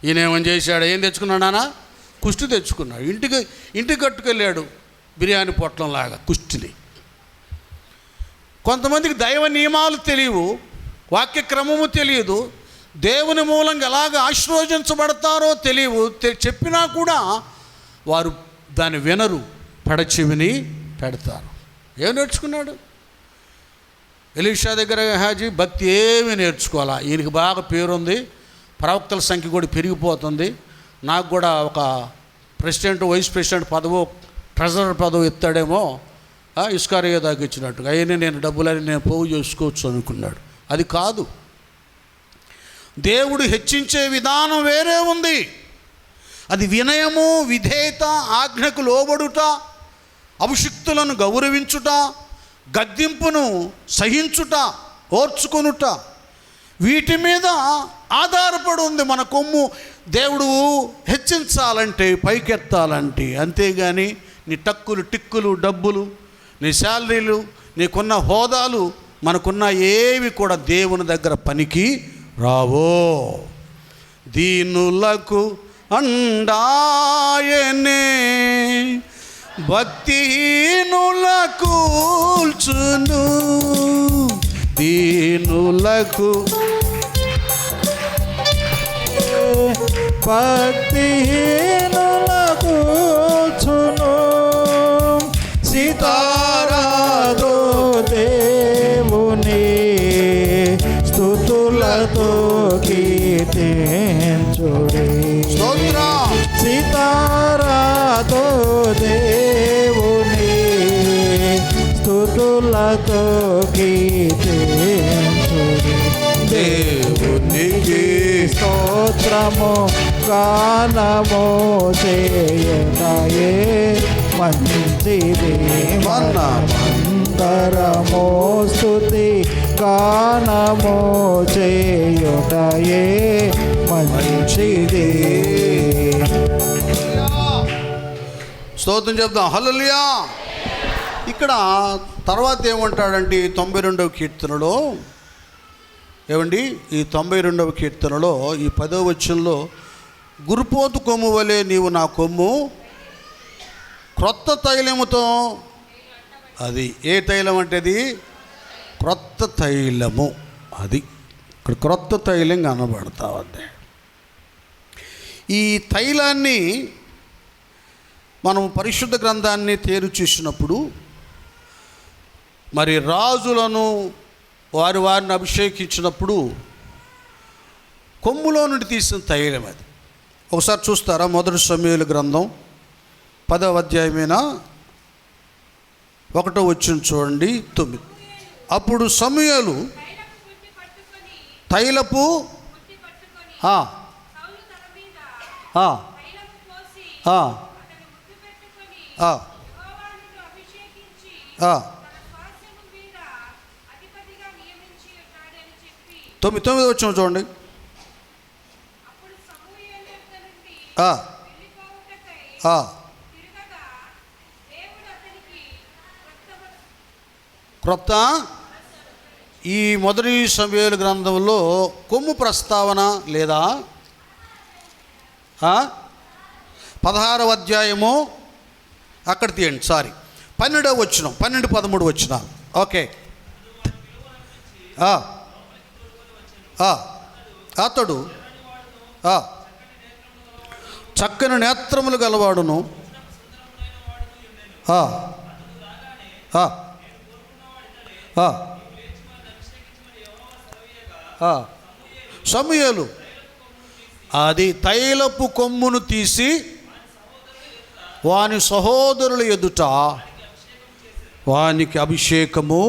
ఈయన ఏమని చేశాడు? ఏం తెచ్చుకున్నాడు? నాన్న కుష్టి తెచ్చుకున్నాడు. ఇంటికి కట్టుకెళ్ళాడు బిర్యానీ పొట్లంలాగా కుష్టిని. కొంతమందికి దైవ నియమాలు తెలియవు, వాక్య క్రమము తెలియదు, దేవుని మూలంగా ఎలాగ ఆశీర్వదించబడతారో తెలియవు. చెప్పినా కూడా వారు దాన్ని వినరు, పెడచెవిని పెడతారు. ఏం నేర్చుకున్నాడు? ఎలీషా దగ్గర గెహాజీ భక్తి ఏమి నేర్చుకోవాలా. ఈయనకి బాగా పేరుంది, ప్రవక్తల సంఖ్య కూడా పెరిగిపోతుంది. నాకు కూడా ఒక ప్రెసిడెంట్, వైస్ ప్రెసిడెంట్ పదవో, ట్రెజరర్ పదవి ఇస్తాడేమో, ఇస్కారియా దాకా ఇచ్చినట్టుగా. అయినా నేను డబ్బులని నేను పోగు చేసుకోవచ్చు అనుకున్నాడు. అది కాదు. దేవుడు హెచ్చించే విధానం వేరే ఉంది. అది వినయము, విధేయత, ఆజ్ఞకు లోబడుట, అభిషిక్తులను గౌరవించుట, గద్దింపును సహించుట, ఓర్చుకొనుట, వీటి మీద ఆధారపడి ఉంది మన కొమ్ము. దేవుడు హెచ్చించాలంటే, పైకెత్తాలంటే. అంతేగాని నీ టక్కులు, టిక్కులు, డబ్బులు, నీ శాలరీలు, నీకున్న హోదాలు, మనకున్న ఏవి కూడా దేవుని దగ్గర పనికి రావో. దీనులకు అండాయనే భక్తిహీనులకు కూల్చును, దీనులకు భక్తిహీనులకు కూల్చును, సితారాతో దేవుని స్తుతులతో కీర్తించుడి. సితారాతో దేవుని స్తుతులతో స్తుతులతో కీర్తించుడి దేవునికి స్తోత్రము గానము చేయటయే మంచిది మనమందరము స్తుతి గానము చేయుటయే మంచిది. స్తోత్రం చెప్దాం. హల్లెలూయా. ఇక్కడ తర్వాత ఏమంటాడంటే 92వ కీర్తనలో ఏమండి, ఈ 92వ కీర్తనలో ఈ 10వ వచనంలో గురుపోతు కొమ్ము వలె నీవు నా కొమ్ము క్రొత్త తైలముతో, అది ఏ తైలం అంటే అది క్రొత్త తైలము, అది ఇక్కడ క్రొత్త తైలం కనబడతా ఉంది. ఈ తైలాన్ని మనం పరిశుద్ధ గ్రంథాన్ని తేరు చూసినప్పుడు మరి రాజులను వారిని అభిషేకించినప్పుడు కొమ్ములో నుండి తీసిన తైలం అది. ఒకసారి చూస్తారా? మొదటి సమూయేలు గ్రంథం 10వ అధ్యాయమైన 1వ వచనం చూడండి, 9. అప్పుడు సమూయేలు తైలపు తొమ్మిది వచ్చిన చూడండి. క్రొత్త ఈ మొదటి సమూయేలు గ్రంథంలో కొమ్ము ప్రస్తావన లేదా 16వ అధ్యాయము అక్కడ తీయండి, 12వ వచనం, 12, 13 వచనాలు. ఓకే. అతడు చక్కని నేత్రములు గలవాడును, సమూయేలు అది తైలపు కొమ్మును తీసి వాని సహోదరుల ఎదుట వానికి అభిషేకము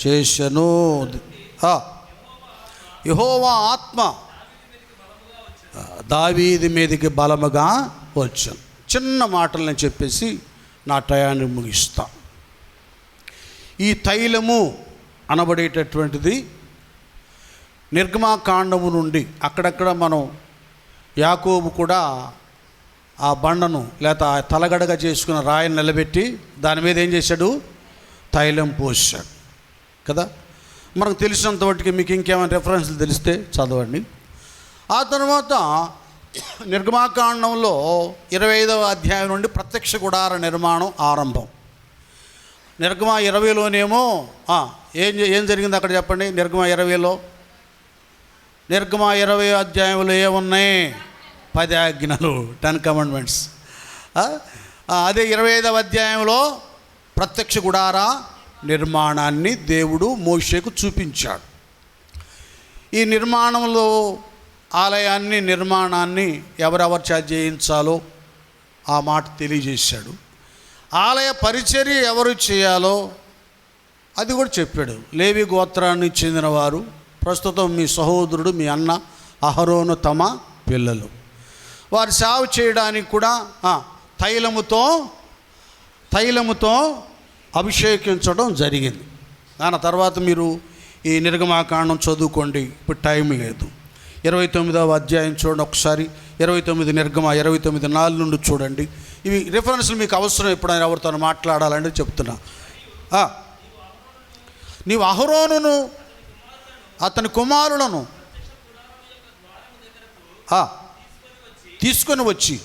చేసెను. యెహోవా ఆత్మ దావీదు మీదకి బలముగా వచ్చాను. చిన్న మాటలు నేను చెప్పేసి నా టయాన్ని ముగిస్తా. ఈ తైలము అనబడేటటువంటిది నిర్గమాకాండము నుండి అక్కడక్కడ మనం యాకోబు కూడా ఆ బండను లేక తలగడగా చేసుకున్న రాయిని నిలబెట్టి దాని మీద ఏం చేశాడు? తైలం పోసాడు కదా. మనకు తెలిసినంత వాటికి మీకు ఇంకేమైనా రెఫరెన్స్లు తెలిస్తే చదవండి. ఆ తర్వాత నిర్గమాకాండంలో 25వ అధ్యాయం నుండి ప్రత్యక్ష గుడార నిర్మాణం ఆరంభం. నిర్గమ 20లోనేమో ఏం జరిగింది అక్కడ చెప్పండి. నిర్గమ 20లో, నిర్గమ 20వ అధ్యాయంలో ఏమున్నాయి? 10 ఆజ్ఞలు, 10 కమాండ్మెంట్స్. అదే 25వ అధ్యాయంలో ప్రత్యక్ష గుడార నిర్మాణాన్ని దేవుడు మోషేకు చూపించాడు. ఈ నిర్మాణంలో ఆలయాన్ని నిర్మాణాన్ని ఎవరెవరు చేత చేయించాలో ఆ మాట తెలియజేశాడు. ఆలయ పరిచర్య ఎవరు చేయాలో అది కూడా చెప్పాడు. లేవి గోత్రాన్ని చెందినవారు, ప్రస్తుతం మీ సహోదరుడు మీ అన్న అహరోను తమ పిల్లలు, వారి సేవ చేయడానికి కూడా తైలముతో అభిషేకించడం జరిగింది. దాని తర్వాత మీరు ఈ నిర్గమాకాండం చదువుకోండి, ఇప్పుడు టైం లేదు. 29వ అధ్యాయం చూడండి ఒకసారి. 29 నిర్గమ 29:4 నుండి చూడండి. ఇవి రిఫరెన్స్లు మీకు అవసరం ఎప్పుడైనా ఎవరితో మాట్లాడాలంటే చెప్తున్నా. నీవు అహరోనును అతని కుమారులను తీసుకొని వచ్చి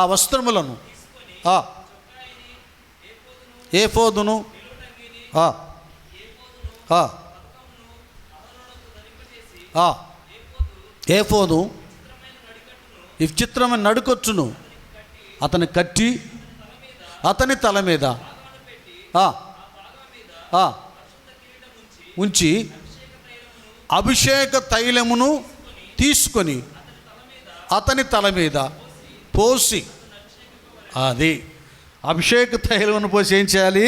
ఆ వస్త్రములను ఏఫోదును ఏఫోదు విచిత్రమైన నడుకొచ్చును అతని కట్టి అతని తల మీద ఉంచి అభిషేక తైలమును తీసుకొని అతని తల మీద పోసి, అది అభిషేక తైలమును పోసి ఏం చేయాలి?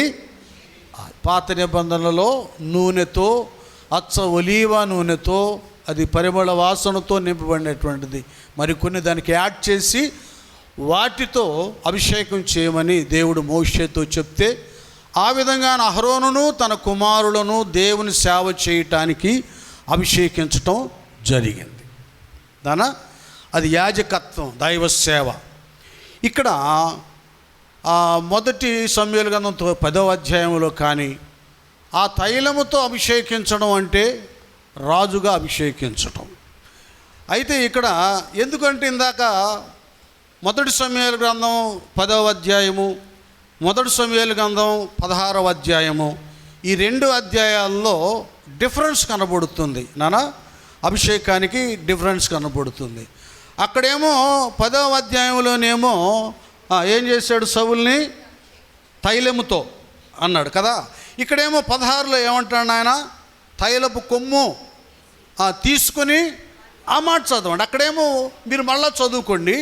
పాత నిబంధనలలో నూనెతో, అచ్చ ఒలీవ నూనెతో, అది పరిమళ వాసనతో నింపబడినటువంటిది. మరికొన్ని దానికి యాడ్ చేసి వాటితో అభిషేకం చేయమని దేవుడు మోషేతో చెప్తే, ఆ విధంగా అహరోనును తన కుమారులను దేవుని సేవ చేయటానికి అభిషేకించటం జరిగింది. అది యాజకత్వం, దైవ సేవ. ఇక్కడ మొదటి సమూయేలు గ్రంథం 10వ అధ్యాయంలో కానీ ఆ తైలముతో అభిషేకించడం అంటే రాజుగా అభిషేకించటం. అయితే ఇక్కడ ఎందుకంటే ఇందాక మొదటి సమూయేలు గ్రంథం 10వ అధ్యాయము, మొదటి సమూయేలు గ్రంథం 16వ అధ్యాయము, ఈ 2 అధ్యాయాల్లో డిఫరెన్స్ కనబడుతుంది. అభిషేకానికి డిఫరెన్స్ కనబడుతుంది. అక్కడేమో 10వ అధ్యాయంలోనేమో ఏం చేశాడు? సౌలుని తైలముతో అన్నాడు కదా. ఇక్కడేమో 16లో ఏమంటాడు ఆయన? తైలపు కొమ్ము తీసుకొని ఆ మాట చదవండి. అక్కడేమో మీరు మళ్ళా చదువుకోండి.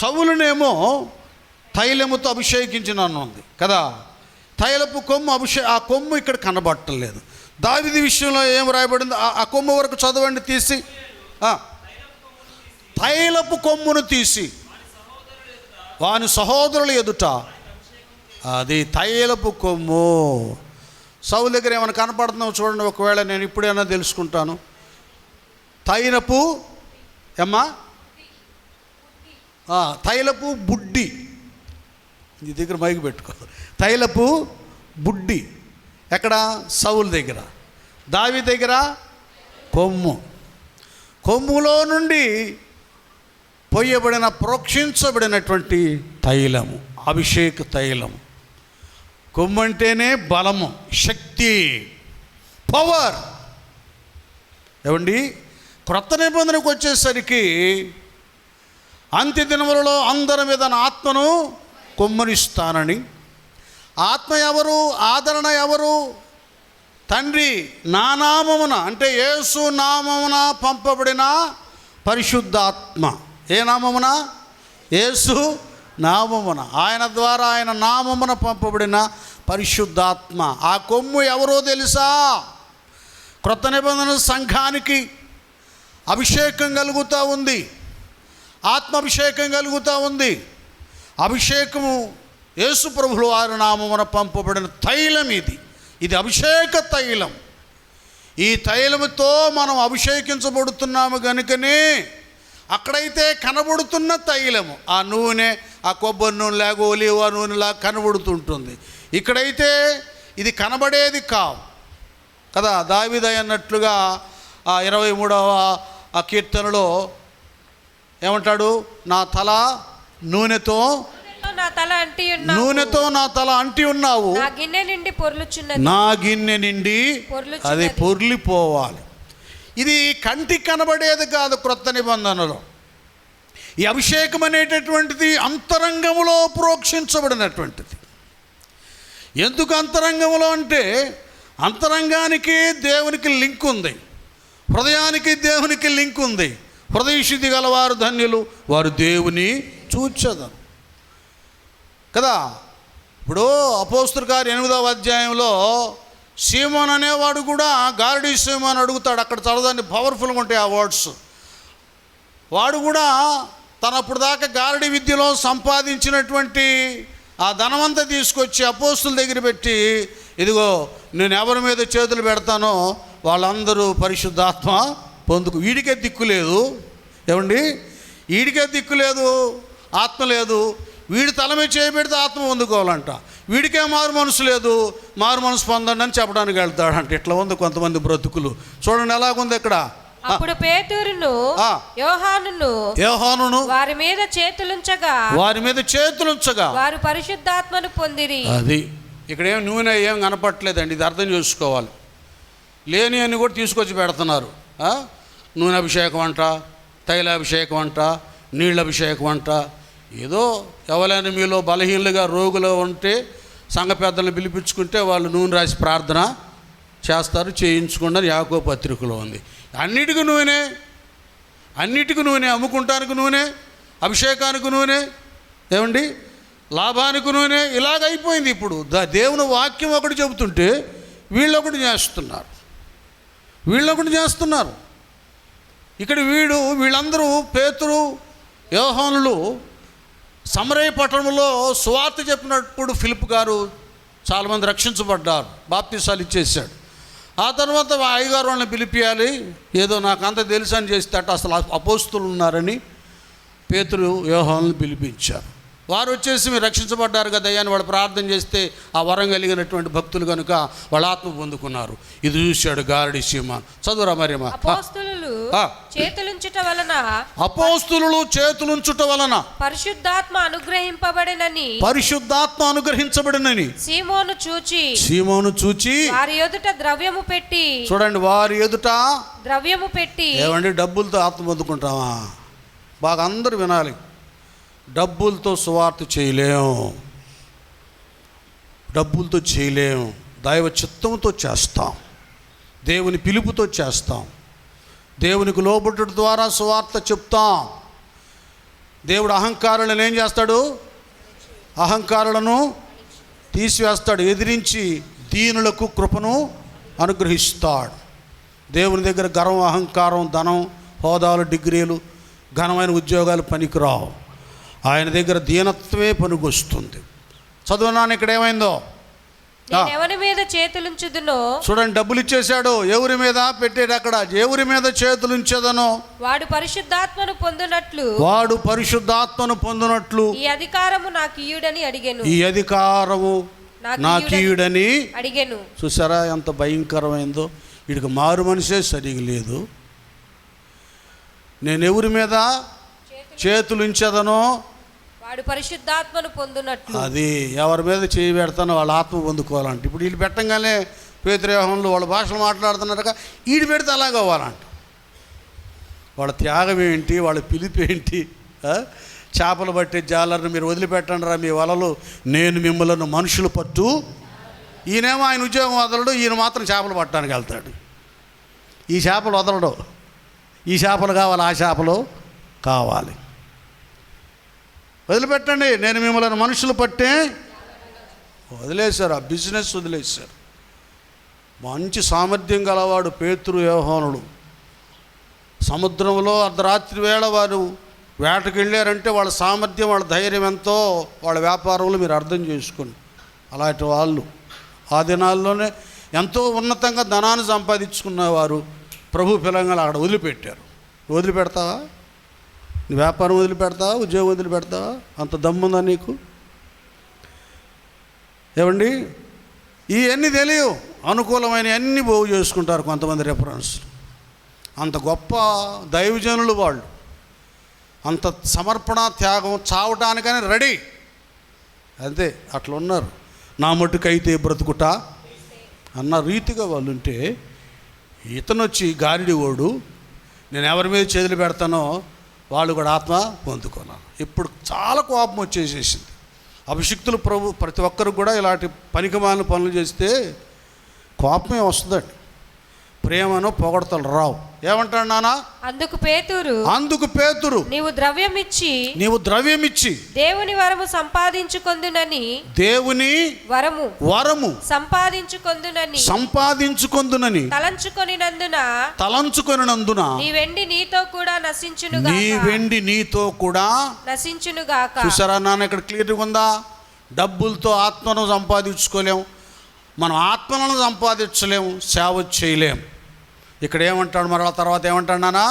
సౌలునేమో తైలముతో అభిషేకించినను ఉంది కదా. తైలపు కొమ్ము ఆ కొమ్ము ఇక్కడ కనబట్టలేదు. దావీదు విషయంలో ఏం రాయబడింది? ఆ కొమ్ము వరకు చదవండి తీసి. తైలపు కొమ్మును తీసి వాని సహోదరుల ఎదుట, అది తైలపు కొమ్ము. సౌలు దగ్గర ఏమైనా కనపడుతున్నావు చూడండి. ఒకవేళ నేను ఇప్పుడైనా తెలుసుకుంటాను. తైలపు తైలపు బుడ్డి. నీ దగ్గర మైకి పెట్టుకో. తైలపు బుడ్డి ఎక్కడ? సౌలు దగ్గర. దావీదు దగ్గర కొమ్ము. కొమ్ములో నుండి పొయ్యబడిన, ప్రోక్షించబడినటువంటి తైలము, అభిషేక తైలము. కొమ్ము అంటేనే బలము, శక్తి, పవర్. ఏమండి, క్రొత్త నిబంధనకు వచ్చేసరికి అంత్య దినములలో అందరి మీద నా ఆత్మను కుమ్మరిస్తానని. ఆత్మ ఎవరు? ఆదరణ ఎవరు? తండ్రి నా నామమున, అంటే యేసు నామమున పంపబడిన పరిశుద్ధాత్మ. ఏ నామమున? యేసు నామమున, ఆయన ద్వారా, ఆయన నామమున పంపబడిన పరిశుద్ధాత్మ. ఆ కొమ్ము ఎవరో తెలుసా? క్రొత్త నిబంధన సంఘానికి అభిషేకం కలుగుతూ ఉంది, ఆత్మాభిషేకం కలుగుతూ ఉంది. అభిషేకము యేసు ప్రభువుల వారి నామమున పంపబడిన తైలం ఇది అభిషేక తైలం. ఈ తైలముతో మనం అభిషేకించబడుతున్నాము కనుకనే అక్కడైతే కనబడుతున్న తైలము, ఆ నూనె, ఆ కొబ్బరి నూనె లాగా, ఒలీవ నూనెలా కనబడుతుంటుంది. ఇక్కడైతే ఇది కనబడేది కావు కదా. దావీదు అన్నట్లుగా ఆ 23వ కీర్తనలో ఏమంటాడు? నా తల నూనెతో నా తల అంటి ఉన్నావు, నా గిన్నె నిండి అది పొర్లిపోవాలి. ఇది కంటికి కనబడేది కాదు క్రొత్త నిబంధనలో. ఈ అభిషేకం అనేటటువంటిది అంతరంగములో ప్రోక్షించబడినటువంటిది. ఎందుకు అంతరంగములో అంటే, అంతరంగానికి దేవునికి లింక్ ఉంది, హృదయానికి దేవునికి లింక్ ఉంది. హృదయ శుద్ధి గలవారు ధన్యులు, వారు దేవుని చూచెదరు కదా. ఇప్పుడు అపోస్తలుల కార్యం 8వ అధ్యాయంలో సీమోన్ అనేవాడు కూడా, గారడీ సీమోన్ అడుగుతాడు. అక్కడ చదవదాన్ని పవర్ఫుల్గా ఉంటాయి ఆ వర్డ్స్. వాడు కూడా తనప్పుడు దాకా గారడీ విద్యలో సంపాదించినటువంటి ఆ ధనమంతా తీసుకొచ్చి అపోస్తలుల దగ్గర పెట్టి, ఇదిగో నేను ఎవరి మీద చేతులు పెడతానో వాళ్ళందరూ పరిశుద్ధాత్మ పొందుకు. వీడికే దిక్కు లేదు. ఏమండి, వీడికే దిక్కు లేదు, ఆత్మ లేదు. వీడి తల మీద చేయబెడితే ఆత్మ పొందుకోవాలంట. వీడికే మారు మనసు లేదు, మారు మనసు పొందండి అని చెప్పడానికి వెళ్తాడంట. ఇట్లా ఉంది కొంతమంది బ్రతుకులు. చూడండి ఎలాగుంది ఇక్కడ. అప్పుడు పేతురును యోహానును వారి మీద చేతులుంచగా వారు పరిశుద్ధాత్మను పొందిరి. అది ఇక్కడ ఏం నూనె ఏం కనపట్లేదండి. ఇది అర్థం చేసుకోవాలి. లేని అని కూడా తీసుకొచ్చి పెడుతున్నారు. నూనె అభిషేకం అంట, తైలాభిషేకం అంట, నీళ్ళ అభిషేకం అంట. ఏదో ఎవరైనా మీలో బలహీనలుగా రోగులు ఉంటే సంఘ పెద్దలను పిలిపించుకుంటే వాళ్ళు నూనె రాసి ప్రార్థన చేస్తారు, చేయించుకోండి అని యాకోబు పత్రికలో ఉంది. అన్నిటికీ నూనె, అన్నిటికీ నూనె, అమ్ముకుంటానికి నూనె, అభిషేకానికి నూనె. ఏమండి, లాభానికి నూనె ఇలాగైపోయింది. ఇప్పుడు దేవుని వాక్యం ఒకటి చెబుతుంటే వీళ్ళొకటి చేస్తున్నారు. ఇక్కడ వీళ్ళందరూ పేతురు, యోహానులు సమరయ పట్టణంలో సువార్త చెప్పినప్పుడు ఫిలిప్ గారు చాలామంది రక్షించబడ్డారు, బాప్తీసాలు ఇచ్చేసాడు. ఆ తర్వాత అయ్యగారు వాళ్ళని పిలిపియాలి, ఏదో నాకు అంత తెలుసు అని చేస్తే అసలు అపోస్తులు ఉన్నారని పేతురు, యోహానులను పిలిపించారు. వారు వచ్చేసి మీరు రక్షించబడ్డారు కదా అని వాళ్ళు ప్రార్థన చేస్తే ఆ వరం కలిగినటువంటి భక్తులు కనుక వాళ్ళ ఆత్మ పొందుకున్నారు. ఇది చూశాడు గారడి సీమాన్. చదువురా మరియమ్మ. అపోస్తులు చేతులుంచుట వలన పరిశుద్ధాత్మ అనుగ్రహించబడినని సీమోను చూచి వారి ఎదుట ద్రవ్యము పెట్టి, చూడండి, వారి ఎదుట ద్రవ్యము పెట్టి, ఏమండి డబ్బులతో ఆత్మ పొందుకుంటామా? బాగా అందరూ వినాలి. డబ్బులతో సువార్త చేయలేం. దైవ చిత్తంతో చేస్తాం, దేవుని పిలుపుతో చేస్తాం, దేవునికి లోబడుట ద్వారా సువార్త చెప్తాం. దేవుడు అహంకారులను ఏం చేస్తాడు? అహంకారులను తీసివేస్తాడు, ఎదిరించి దీనులకు కృపను అనుగ్రహిస్తాడు. దేవుని దగ్గర గర్వం, అహంకారం, ధనం, హోదాలు, డిగ్రీలు, ఘనమైన ఉద్యోగాలు పనికిరావు. ఆయన దగ్గర దీనత్వమే పనికొస్తుంది. చదువునాను ఇక్కడ ఏమైందో, ఎవరి మీద చేతులుంచుదునో, చూడండి, డబ్బులు ఇచ్చేశాడు, ఎవరి మీద పెట్టాడు? అక్కడ ఎవరి మీద చేతులుంచదనో వాడు పరిశుద్ధాత్మను పొందునట్లు ఈ అధికారము నాకీయుడని అడిగెను. చూసారా ఎంత భయంకరమైందో? వీడికి మారు మనిషే సరిగా లేదు. నేను ఎవరి మీద చేతులుంచదనో వాడు పరిశుద్ధాత్మను పొందునట్లు. అది ఎవరి మీద చేయి పెడతానో వాళ్ళ ఆత్మ పొందుకోవాలంట. ఇప్పుడు వీళ్ళు పెట్టంగానే పేతురేహంలో వాళ్ళ భాషలు మాట్లాడుతున్నారుగా, వీడు పెడితే అలాగ అవ్వాలంట. వాళ్ళ త్యాగం ఏంటి, వాళ్ళ పిలుపు ఏంటి? చేపలు పట్టే జాలర్ని మీరు వదిలిపెట్టండి రా మీ వలలు, నేను మిమ్మల్ని మనుషులు పట్టు. ఈయనేమో ఆయన ఉద్యోగం వదలడు, ఈయన మాత్రం చేపలు పట్టడానికి వెళ్తాడు. ఈ చేపలు వదలడు, ఈ చేపలు కావాలి, ఆ చేపలు కావాలి. వదిలిపెట్టండి, నేను మిమ్మల్ని మనుషులు పట్టే. వదిలేశారు, ఆ బిజినెస్ వదిలేశారు. మంచి సామర్థ్యం గలవాడు పేతురు, యోహానుడు. సముద్రంలో అర్ధరాత్రి వేళ వారు వేటకు వెళ్ళారంటే వాళ్ళ సామర్థ్యం, వాళ్ళ ధైర్యం ఎంతో, వాళ్ళ వ్యాపారంలో మీరు అర్థం చేసుకోండి. అలాంటి వాళ్ళు ఆ దినాల్లోనే ఎంతో ఉన్నతంగా ధనాన్ని సంపాదించుకున్నవారు ప్రభు పిల్లలు అక్కడ వదిలిపెట్టారు. వదిలిపెడతావా? నీ వ్యాపారం వదిలిపెడతావా? ఉద్యోగం వదిలిపెడతావా? అంత దమ్ముందా నీకు? ఏమండి, ఇవన్నీ తెలియవు, అనుకూలమైన అన్నీ బాగు చేసుకుంటారు కొంతమంది రెఫరెన్స్. అంత గొప్ప దైవజనులు వాళ్ళు, అంత సమర్పణ, త్యాగం, చావటానికని రెడీ. అంతే, అట్లా ఉన్నారు. నా మట్టుకైతే బ్రతుకుట అన్న రీతిగా వాళ్ళు ఉంటే, ఇతను వచ్చి గారిడి ఓడు, నేను ఎవరి మీద చేతులు పెడతానో వాళ్ళు కూడా ఆత్మ పొందుకున్నారు. ఇప్పుడు చాలా కోపం వచ్చేసేసింది. అభిషిక్తులు ప్రభు ప్రతి ఒక్కరికి కూడా ఇలాంటి పనికిమాలిన పనులు చేస్తే కోపమే వస్తుందండి. ప్రేమను పొగడతలు రావు. ఏమంటాడు నాన్న? అందుకు పేతురు నీవు ద్రవ్యమిచ్చి దేవుని వరము సంపాదించుకొందునని తలంచుకొనినందున నీ వెండి నీతో కూడా నశించునుగాక. చూసారా నాన్న, ఇక్కడ క్లియర్గా ఉందా? డబ్బులతో ఆత్మను సంపాదించుకోలేం, మనం ఆత్మలను సంపాదించలేము, సేవ చేయలేం. ఇక్కడ ఏమంటాడు మరలా తర్వాత ఏమంటాడు నాన్న?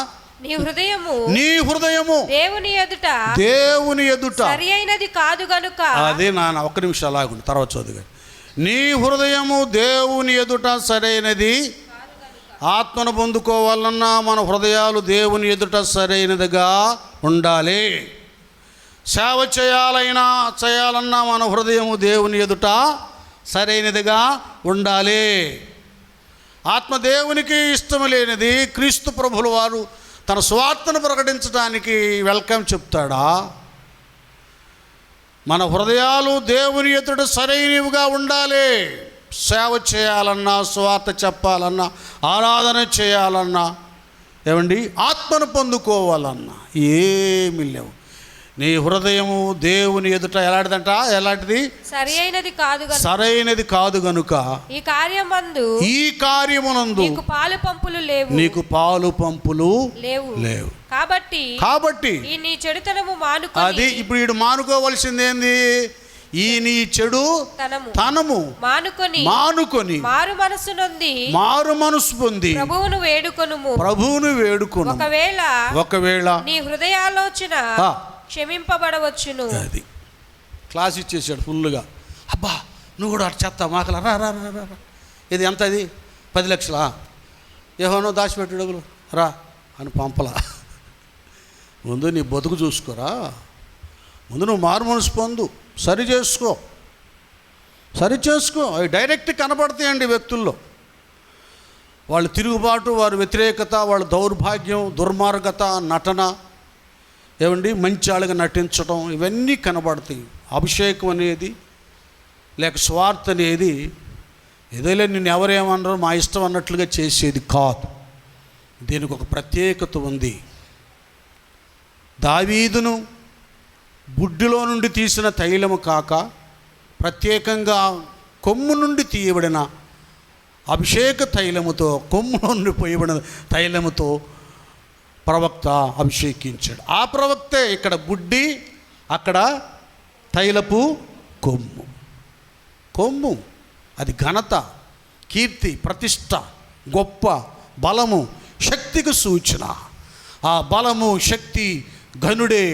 నీ హృదయము దేవుని ఎదుట సరి అయినది కాదు గనుక. అదే నాన్న, ఒక్క నిమిషం అలాగుండి, తర్వాత చదువుగా. నీ హృదయము దేవుని ఎదుట సరైనది. ఆత్మను పొందుకోవాలన్నా మన హృదయాలు దేవుని ఎదుట సరైనదిగా ఉండాలి. సేవ చేయాలన్నా మన హృదయము దేవుని ఎదుట సరైనదిగా ఉండాలి. ఆత్మదేవునికి ఇష్టం లేనిది క్రీస్తు ప్రభుల వారు తన స్వార్థను ప్రకటించడానికి వెల్కమ్ చెప్తాడా? మన హృదయాలు దేవుని ఎదుట సరైనవిగా ఉండాలి. సేవ చేయాలన్నా, స్వార్థ చెప్పాలన్నా, ఆరాధన చేయాలన్నా, ఏమండి, ఆత్మను పొందుకోవాలన్నా ఏమీ లేవు. నీ హృదయము దేవుని ఎదుట ఎలాంటిది సరైనది కాదు గనుక ఈ కార్యమునందు నీకు పాలు పంపులు లేవు. కాబట్టి ఈ నీ చెడుతనము మానుకొని, అది ఇప్పుడు వీడు మానుకోవలసింది ఏంది? ఈ నీ చెడు తనము మానుకొని మారు మనసు పొంది ప్రభువును వేడుకొను. ఒకవేళ నీ హృదయాలోచన క్షమింపబడవచ్చును. అది క్లాస్ ఇచ్చేసాడు ఫుల్గా. అబ్బా నువ్వు కూడా అటు చెత్త మాకలా రా రా రా రా. ఇది ఎంత? అది 10 లక్షలా? ఏహోనో దాచిపెట్టు డబ్బులు రా అని పంపలా. ముందు నీ బతుకు చూసుకోరా. ముందు నువ్వు మారు మనసు పొందు, సరి చేసుకో. అవి డైరెక్ట్ కనపడతాయండి వ్యక్తుల్లో. వాళ్ళ తిరుగుబాటు, వారి వ్యతిరేకత, వాళ్ళ దౌర్భాగ్యం, దుర్మార్గత, నటన, ఏమండి మంచి ఆళ్ళగా నటించడం, ఇవన్నీ కనబడతాయి. అభిషేకం అనేది లేక స్వార్థ అనేది ఏదైనా నిన్ను ఎవరేమన్నారో మా ఇష్టం అన్నట్లుగా చేసేది కాదు. దీనికి ఒక ప్రత్యేకత ఉంది. దావీదును బుడ్డిలో నుండి తీసిన తైలము కాక ప్రత్యేకంగా కొమ్ము నుండి తీయబడిన అభిషేక తైలముతో, కొమ్ములో నుండి పోయబడిన తైలముతో ప్రవక్త అభిషేకించాడు. ఆ ప్రవక్తే ఇక్కడ బుడ్డి, అక్కడ తైలపు కొమ్ము. అది ఘనత, కీర్తి, ప్రతిష్ట, గొప్ప బలము, శక్తికి సూచన. ఆ బలము, శక్తి, ఘనుడే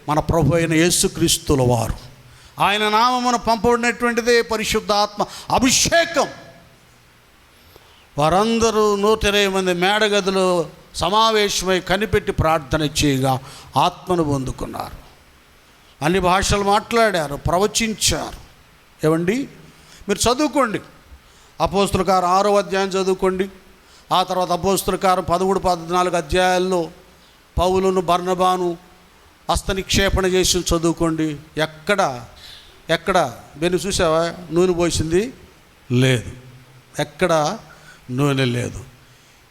మన ప్రభు అయిన యేసుక్రీస్తుల వారు. ఆయన నామమున పంపబడినటువంటిదే పరిశుద్ధాత్మ అభిషేకం. వారందరూ 120 మంది మేడగదిలో సమావేశమై కనిపెట్టి ప్రార్థన చేయగా ఆత్మను పొందుకున్నారు. అన్ని భాషలు మాట్లాడారు, ప్రవచించారు. ఏమండి మీరు చదువుకోండి, అపోస్తుల కార్యం 6వ అధ్యాయం చదువుకోండి. ఆ తర్వాత అపోస్తుల కార్యం 13, 14 అధ్యాయాల్లో పౌలును బర్నబాను హస్తనిక్షేపణ చేసి చదువుకోండి. ఎక్కడ బెన్ను చూసావా? నూనె పోసింది లేదు, ఎక్కడ నూనె లేదు.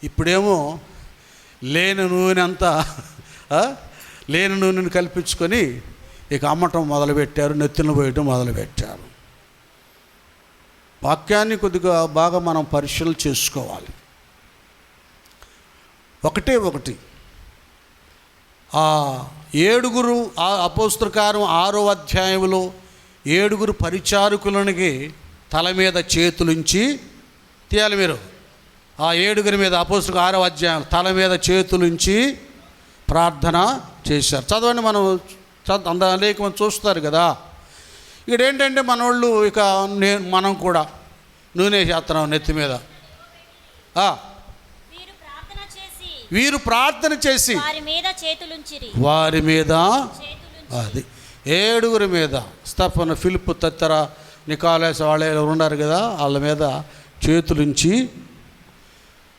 ఇప్పుడేమో లేని నూనె అంతా లేని నూనెను కల్పించుకొని ఇక అమ్మటం మొదలుపెట్టారు, నెత్తిన పోయటం మొదలుపెట్టారు. వాక్యాన్ని కొద్దిగా బాగా మనం పరిశీలన చేసుకోవాలి. ఒకటి ఆ 7 అపోస్తుల కార్యం 6వ అధ్యాయంలో 7 పరిచారకులనికి తల మీద చేతులుంచి తీయాలి. మీరు ఆ 7 మీద అపోస్తుల 6వ అధ్యాయం తల మీద చేతులుంచి ప్రార్థన చేశారు. చదవండి, మనం అనేక మంది చూస్తారు కదా. ఇక్కడ ఏంటంటే మనోళ్ళు ఇక మనం కూడా నూనె చేస్తున్నాం నెత్తి మీద. వీరు ప్రార్థన చేసి వారి మీద అది 7 మీద స్తెఫను, ఫిలిప్పు, తత్తర, నికోలాస్ వాళ్ళు ఉన్నారు కదా, వాళ్ళ మీద చేతులుంచి.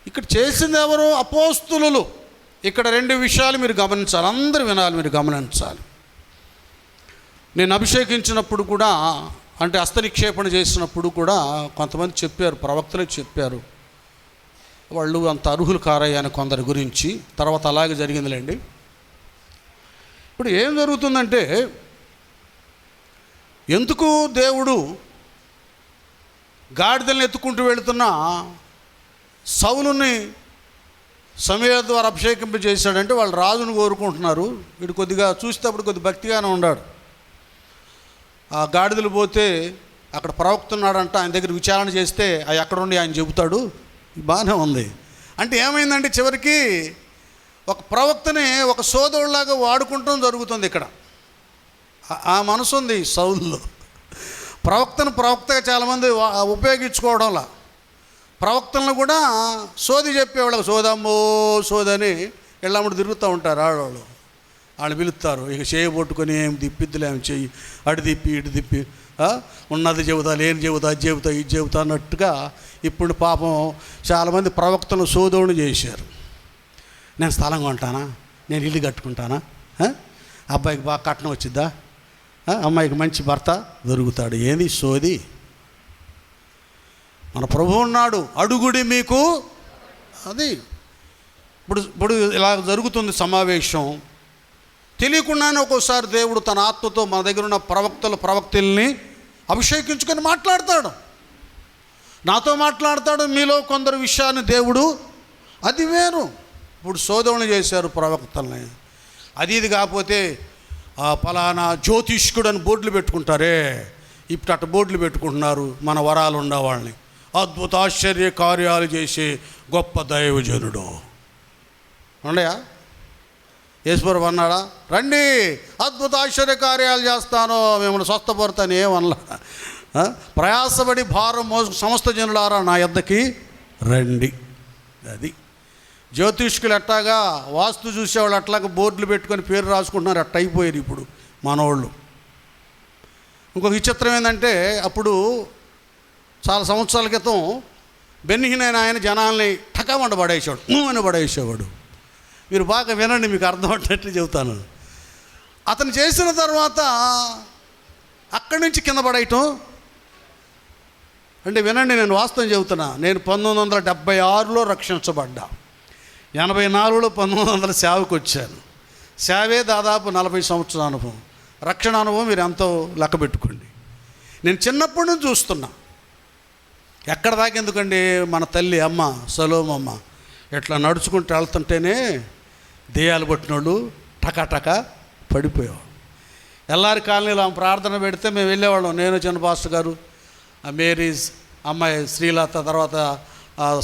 ఇక్కడ చేసింది ఎవరు? అపోస్తులు. ఇక్కడ 2 విషయాలు మీరు గమనించాలి, అందరూ వినాలి, మీరు గమనించాలి. నేను అభిషేకించినప్పుడు కూడా, అంటే హస్తనిక్షేపణ చేసినప్పుడు కూడా కొంతమంది చెప్పారు, ప్రవక్తలే చెప్పారు, వాళ్ళు అంత అర్హులు కారయ్యాని కొందరి గురించి. తర్వాత అలాగే జరిగిందిలేండి. ఇప్పుడు ఏం జరుగుతుందంటే, ఎందుకు దేవుడు గాడిదలను ఎత్తుకుంటూ వెళుతున్న సౌలుని సమూయేలు ద్వారా అభిషేకింపజేశాడంటే వాళ్ళు రాజును కోరుకుంటున్నారు. వీడు కొద్దిగా చూసేటప్పుడు కొద్ది భక్తిగానే ఉన్నాడు. ఆ గాడిదలు పోతే అక్కడ ప్రవక్త ఉన్నాడంట, ఆయన దగ్గర విచారణ చేస్తే అవి ఎక్కడుండి ఆయన చెబుతాడు. బాగానే ఉంది. అంటే ఏమైందంటే చివరికి ఒక ప్రవక్తని ఒక సోదరులాగా వాడుకుంటూ జరుగుతుంది. ఇక్కడ ఆ మనసు ఉంది సౌలులో. ప్రవక్తగా చాలామంది ఉపయోగించుకోవడంలా, ప్రవక్తలను కూడా సోది చెప్పేవాళ్ళకి సోదమ్మో సోదని ఇళ్ళమ్మడు తిరుగుతూ ఉంటారు ఆడవాళ్ళు. వాళ్ళు పిలుస్తారు, ఇక చేయబొట్టుకొని ఏం తిప్పిద్దులే, ఏం చెయ్యి, అటు తిప్పి ఇటు తిప్పి, ఉన్నది చెబుతా, లేని చెబుతా, అది చెబుతా, ఇది చెబుతా అన్నట్టుగా. ఇప్పుడు పాపం చాలామంది ప్రవక్తలను సోదోడు చేశారు. నేను స్థలం కొంటానా, నేను ఇల్లు కట్టుకుంటానా, అబ్బాయికి బాగా కట్నం వచ్చిద్దా, అమ్మాయికి మంచి భర్త దొరుకుతాడు, ఏంది సోది. మన ప్రభువు ఉన్నాడు, అడుగుడి మీకు. అది ఇప్పుడు ఇలా జరుగుతుంది సమావేశం. తెలియకుండానే ఒక్కోసారి దేవుడు తన ఆత్మతో మన దగ్గర ఉన్న ప్రవక్తల్ని అభిషేకించుకొని మాట్లాడతాడు. నాతో మాట్లాడతాడు, మీలో కొందరు విషయాన్ని దేవుడు, అది వేరు. ఇప్పుడు శోధనలు చేశారు ప్రవక్తల్ని, అది ఇది కాకపోతే ఫలానా జ్యోతిష్కుడు అని బోర్డులు పెట్టుకుంటారే, ఇప్పుడు అట్ట బోర్డులు పెట్టుకుంటున్నారు మన వరాలు ఉండేవాళ్ళని. అద్భుత ఆశ్చర్య కార్యాలు చేసే గొప్ప దైవజనుడు ఉండయా? యేసుప్రభు అన్నాడా, రండి అద్భుత ఆశ్చర్య కార్యాలు చేస్తాను, మిమ్మల్ని స్వస్థపడతాను ఏమనలా. ప్రయాసపడి భారం మోసు సమస్త జనులారా నా యొద్దకి రండి. అది జ్యోతిష్కులు ఎట్టాగా వాస్తు చూసేవాళ్ళు అట్లాగా బోర్డులు పెట్టుకొని పేరు రాసుకుంటున్నారు, అట్ట అయిపోయారు ఇప్పుడు మనోళ్ళు. ఇంకొక విచిత్రం ఏంటంటే, అప్పుడు చాలా సంవత్సరాల క్రితం బెన్నిహినైన ఆయన జనాల్ని టకామంట పడేసేవాడు, అని పడేసేవాడు. మీరు బాగా వినండి, మీకు అర్థమయ్యేటట్లు చెబుతాను. అతను చేసిన తర్వాత అక్కడి నుంచి కింద పడేయటం అంటే, వినండి నేను వాస్తవం చెబుతున్నా. నేను 1976లో రక్షించబడ్డా, 84లో 1900 సేవకు వచ్చాను. సేవే దాదాపు 40 సంవత్సరాల అనుభవం. రక్షణ అనుభవం మీరు ఎంతో లెక్క పెట్టుకోండి. నేను చిన్నప్పటి నుంచి చూస్తున్నా. ఎక్కడ దాకా ఎందుకండి, మన తల్లి అమ్మ సలోమమ్మ ఇట్లా నడుచుకుంటూ వెళ్తుంటేనే దెయ్యాలు పట్టినోళ్ళు టకాటక పడిపోయేవాడు. ఎల్లారి కాలనీలో ఆమె ప్రార్థన పెడితే మేము వెళ్ళేవాళ్ళం, నేను చిన్న పాస్టర్ గారు, మేరీస్ అమ్మాయి శ్రీలత, తర్వాత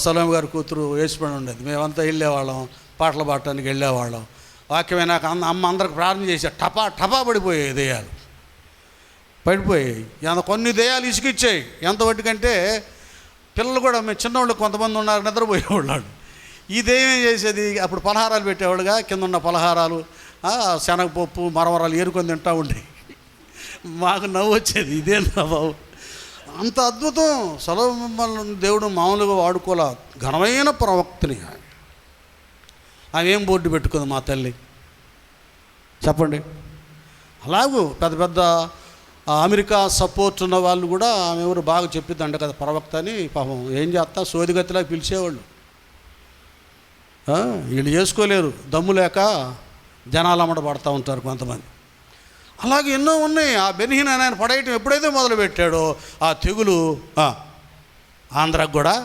సలోమ గారి కూతురు వేసిపడి ఉండేది. మేమంతా వెళ్ళేవాళ్ళం, పాటలు పాడటానికి వెళ్ళేవాళ్ళం. వాక్యమైనాక అమ్మ అందరికి ప్రార్థన చేశారు, టపా టపా పడిపోయాయి దెయ్యాలు, పడిపోయాయి. కొన్ని దెయ్యాలు ఇసుకిచ్చాయి. ఎంతవట్టుకంటే పిల్లలు కూడా, మేము చిన్నవాళ్ళు కొంతమంది ఉన్నారు, నిద్రపోయేవాళ్ళు. ఈ దెయ్యం చేసేది, అప్పుడు పలహారాలు పెట్టేవాళ్ళుగా, కింద ఉన్న పలహారాలు శనగపప్పు మరమరాలు ఏరుకొని తింటూ ఉండేవి. మాకు నవ్వు వచ్చేది, ఇదేనా బాబు, అంత అద్భుతం. సొలొమోను దేవుడు మామూలుగా వాడుకోలే, ఘనమైన ప్రవక్తని. ఆమె ఏం బోర్డు పెట్టుకుంది మా తల్లి చెప్పండి. అలాగూ పెద్ద పెద్ద అమెరికా సపోర్ట్ ఉన్న వాళ్ళు కూడా ఆమె ఎవరు బాగా చెప్పిద్దంట కదా ప్రవక్త అని. పాపం ఏం చేస్తా, సోదిగతిలా పిలిచేవాళ్ళు. వీళ్ళు చేసుకోలేరు, దమ్ము లేక జనాలు అమ్మట పడుతూ ఉంటారు కొంతమంది. అలాగే ఎన్నో ఉన్నాయి. ఆ బెన్నిహినైన ఆయన పడేయటం ఎప్పుడైతే మొదలుపెట్టాడో ఆ తెగులు ఆంధ్రాకు కూడా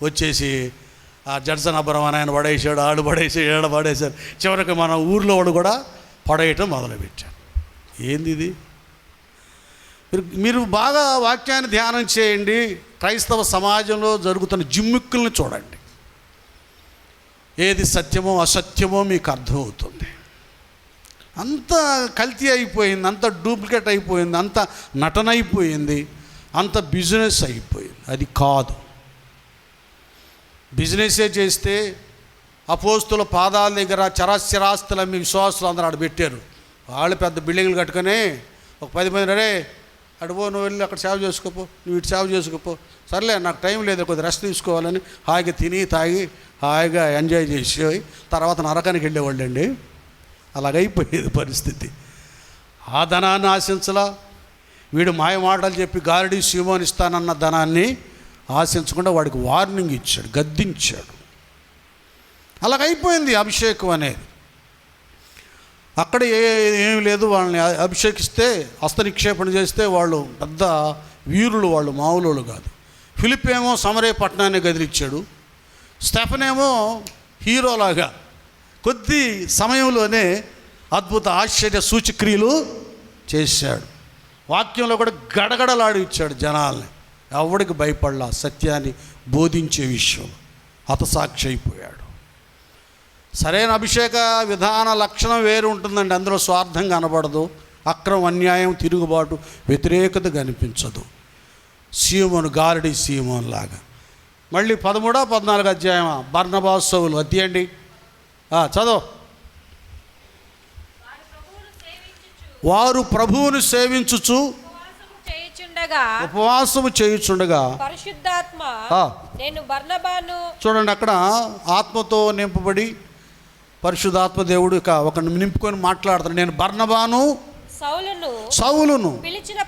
వచ్చేసి ఆ జడ్సన్ అబ్రహం ఆయన పడేసాడు, ఆడు పడేసాడు, ఏడ పడేశాడు. చివరికి మన ఊర్లో వాడు కూడా పడేయటం మొదలుపెట్టాడు. ఏంది ఇది? మీరు బాగా వాక్యాన్ని ధ్యానం చేయండి. క్రైస్తవ సమాజంలో జరుగుతున్న జిమ్మిక్కుల్ని చూడండి. ఏది సత్యమో అసత్యమో మీకు అర్థమవుతుంది. అంత కల్తీ అయిపోయింది, అంత డూప్లికేట్ అయిపోయింది, అంత నటన అయిపోయింది, అంత బిజినెస్ అయిపోయింది. అది కాదు. బిజినెసే చేస్తే అపోస్తుల పాదాల దగ్గర చరాస్థిరాస్తులు మీ విశ్వాసులు అందరూ ఆడ పెట్టారు. వాళ్ళు పెద్ద బిల్డింగ్లు కట్టుకొని ఒక 10 మంది, రే అడుపో, నువ్వు వెళ్ళి అక్కడ సేవ చేసుకోపో, నువ్వు ఇటు సేవ చేసుకోపో, సర్లే నాకు టైం లేదు, కొద్దిగా రెస్ట్ తీసుకోవాలని హాయిగా తిని తాగి హాయిగా ఎంజాయ్ చేసి తర్వాత నరకానికి వెళ్ళేవాళ్ళు అండి. అలాగైపోయేది పరిస్థితి. ఆ ధనాన్ని ఆశించలా. వీడు మాయ మాటలు చెప్పి గారడీ సీమోని ఇస్తానన్న ధనాన్ని ఆశించకుండా వాడికి వార్నింగ్ ఇచ్చాడు, గద్దించాడు. అలాగైపోయింది అభిషేకం అనేది. అక్కడ ఏమి లేదు, వాళ్ళని అభిషేకిస్తే హస్తనిక్షేపణ చేస్తే వాళ్ళు పెద్ద వీరులు, వాళ్ళు మామూలు కాదు. ఫిలిప్ ఏమో సమరే పట్టణాన్ని గదిలిచ్చాడు. స్టెఫనేమో హీరోలాగా కొద్ది సమయంలోనే అద్భుత ఆశ్చర్య సూచక్రియలు చేశాడు. వాక్యంలో కూడా గడగడలాడి ఇచ్చాడు జనాల్ని. ఎవడికి భయపడలా. సత్యాన్ని బోధించే విషయం హతసాక్షి అయిపోయాడు. సరైన అభిషేక విధాన లక్షణం వేరు ఉంటుందండి. అందులో స్వార్థం కనబడదు, అక్రమం, అన్యాయం, తిరుగుబాటు, వ్యతిరేకత కనిపించదు. సీమోను గారడీ సీమోన్ లాగా. మళ్ళీ 13, 14 అధ్యాయం బర్నబాసు సౌలు అధ్యాయండి, చదువు. వారు ప్రభువును సేవించుచు ఉపవాసము చేయుచుండగా పరిశుద్ధాత్మ నేను బర్నబాను, చూడండి అక్కడ ఆత్మతో నింపబడి పరిశుద్ధాత్మ దేవుడు ఇక ఒక నింపుకొని మాట్లాడుతాడు. నేను బర్నబాను సౌలును పిలిచిన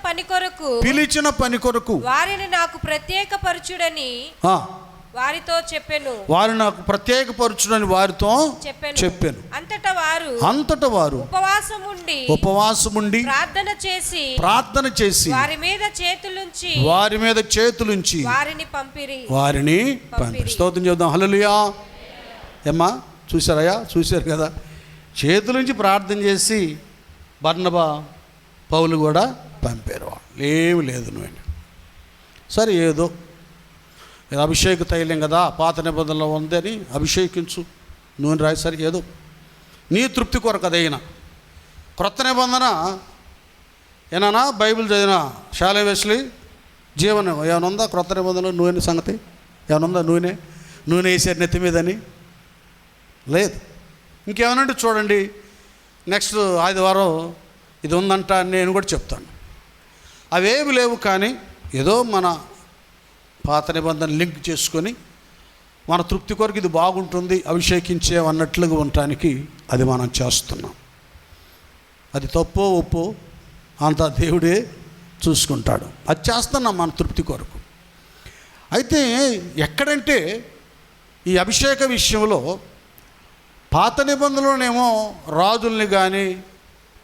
పని కొరకు వారిని నాకు ప్రత్యేకపరచుడని వారితో చెప్పెను. వారు నాకు ప్రత్యేకపరచుడని వారితో చెప్పాను. అంతటా వారు ఉపవాసముండి ప్రార్థన చేసి వారి మీద చేతులుంచి వారిని పంపిరి. స్తోత్రం చెబుదాం. హల్లెలూయా. ఏమ్మా చూశారు కదా, చేతులుంచి ప్రార్థన చేసి బర్నబా పౌలు కూడా పంపారు. ఏమి లేదు నువ్వు సరే, ఏదో అభిషేక తైలం కదా, పాత నిబంధనలో ఉందని అభిషేకించు, నూనె రాయి, సరే ఏదో నీ తృప్తి కొరకు అదైనా. క్రొత్త నిబంధన ఏనా బైబిల్ చదివిన శాలే వెస్లీ జీవనం ఏమైనా ఉందా? క్రొత్త నిబంధనలో నూనె సంగతి ఏమైనా ఉందా? నూనె వేసారు నెత్తి మీదని లేదు. ఇంకేమనంటే చూడండి, నెక్స్ట్ ఆదివారం ఇది ఉందంట అని నేను కూడా చెప్తాను. అవేమి లేవు, కానీ ఏదో మన పాత నిబంధన లింక్ చేసుకొని మన తృప్తి కొరకు ఇది బాగుంటుంది అభిషేకించే అన్నట్లుగా ఉండటానికి అది మనం చేస్తున్నాం. అది తప్పో ఒప్పో అంతా దేవుడే చూసుకుంటాడు. అది చేస్తున్నాం మన తృప్తి కొరకు. అయితే ఎక్కడంటే ఈ అభిషేక విషయంలో పాత నిబంధనలోనేమో రాజుల్ని కానీ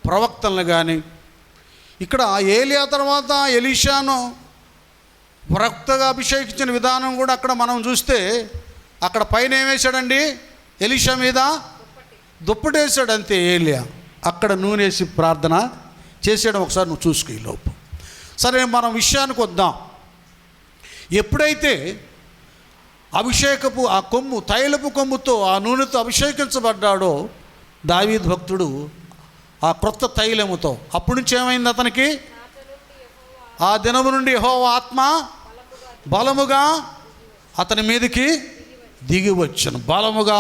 ప్రవక్తల్ని కానీ, ఇక్కడ ఏలియా తర్వాత ఎలీషాను ప్రవక్తగా అభిషేకించిన విధానం కూడా అక్కడ మనం చూస్తే అక్కడ పైన ఏమేశాడండి? ఎలీషా మీద దుప్పటి వేసాడు అంతే ఏలియా. అక్కడ నూనె వేసి ప్రార్థన చేసాడు. ఒకసారి నువ్వు చూసుకో ఈ లోపు. సరే, మనం విషయానికి వద్దాం. ఎప్పుడైతే అభిషేకపు ఆ కొమ్ము, తైలపు కొమ్ముతో ఆ నూనెతో అభిషేకించబడ్డాడో దావీదు భక్తుడు ఆ క్రొత్త తైలముతో, అప్పటి నుంచి ఏమైంది అతనికి? ఆ దినము నుండి యెహోవా ఆత్మ బలముగా అతని మీదకి దిగి వచ్చును. బలముగా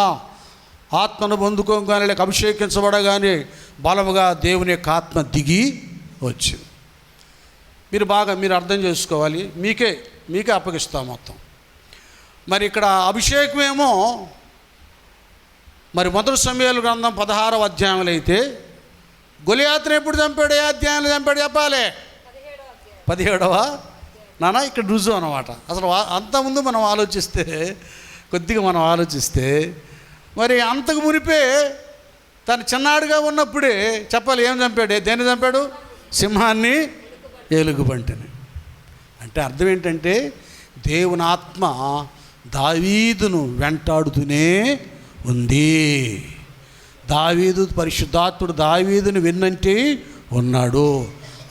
ఆత్మను పొందుకోగానే, లేక అభిషేకించబడగానే బలముగా దేవుని యొక్క ఆత్మ దిగి వచ్చింది. మీరు అర్థం చేసుకోవాలి. మీకే అప్పగిస్తాం మొత్తం. మరి ఇక్కడ అభిషేకమేమో మరి మొదటి సమూయేలు గ్రంథం 16వ అధ్యాయంలో అయితే గొలియాతుని ఎప్పుడు చంపాడు? ఏ అధ్యాయంలో చంపాడు చెప్పాలి? 17వ నానా ఇక్కడ రుజువు అన్నమాట. అసలు అంతకుముందు మనం ఆలోచిస్తే మరి అంతకు మునిపే తను చిన్నాడుగా ఉన్నప్పుడే చెప్పాలి ఏం చంపాడు? దేన్ని చంపాడు? సింహాన్ని, ఎలుగుబంటిని. అంటే అర్థం ఏంటంటే దేవుని ఆత్మ దావీదును వెంటాడుతూనే ఉంది. పరిశుద్ధాత్ముడు దావీదును వెన్నంటి ఉన్నాడు.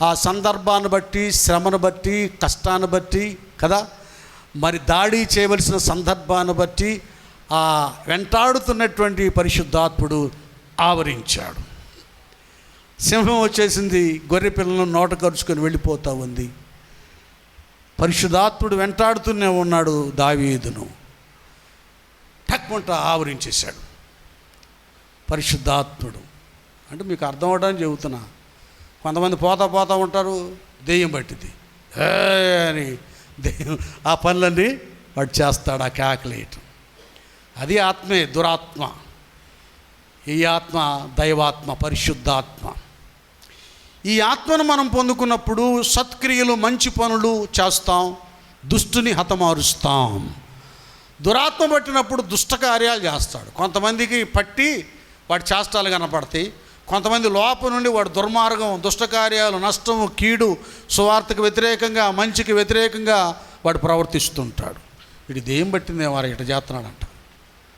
ఆ సందర్భాన్ని బట్టి, శ్రమను బట్టి, కష్టాన్ని బట్టి కదా, మరి దాడి చేయవలసిన సందర్భాన్ని బట్టి ఆ వెంటాడుతున్నటువంటి పరిశుద్ధాత్ముడు ఆవరించాడు. సింహం వచ్చేసింది, గొర్రె పిల్లలను నోట కరుచుకొని వెళ్ళిపోతూ ఉంది. పరిశుద్ధాత్ముడు వెంటాడుతూనే ఉన్నాడు దావీదును. టక్మంట ఆవరించేశాడు పరిశుద్ధాత్ముడు. అంటే మీకు అర్థం అవడానికి చెబుతున్నా. కొంతమంది పోతా ఉంటారు, దెయ్యం పట్టింది అని దెయ్యం ఆ పనులన్నీ వాడు చేస్తాడు, ఆ కేకలేయటం. అది ఆత్మే, దురాత్మ. ఈ ఆత్మ దైవాత్మ, పరిశుద్ధాత్మ. ఈ ఆత్మను మనం పొందుకున్నప్పుడు సత్క్రియలు, మంచి పనులు చేస్తాం, దుష్టుని హతమారుస్తాం. దురాత్మ పట్టినప్పుడు దుష్ట కార్యాలు చేస్తాడు. కొంతమందికి పట్టి వాడి చేష్టాలు కనపడతాయి. కొంతమంది లోపల నుండి వాడు దుర్మార్గం, దుష్టకార్యాలు, నష్టము, కీడు, సువార్తకు వ్యతిరేకంగా, మంచికి వ్యతిరేకంగా వాడు ప్రవర్తిస్తుంటాడు. వీడి దేం పట్టిందే వారు ఇట చేస్తున్నాడంట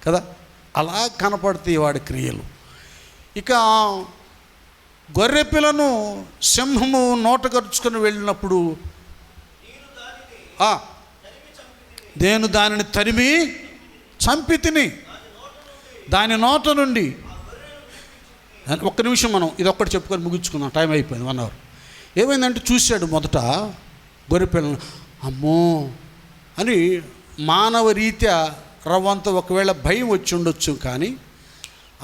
కదా, అలా కనపడతాయి వాడి క్రియలు. ఇక గొర్రెపిల్లను సింహము నోట కరుచుకొని వెళ్ళినప్పుడు నేను దానిని తరిమి చంపి తిని దాని నోట నుండి. ఒక్క నిమిషం మనం ఇదొక్కటి చెప్పుకొని ముగించుకుందాం, టైం అయిపోయింది, 1 అవర్. ఏమైందంటే చూశాడు మొదట గొర్రెపిల్లను, అమ్మో అని మానవ రీత్యా రవ్వంత ఒకవేళ భయం వచ్చి ఉండొచ్చు. కానీ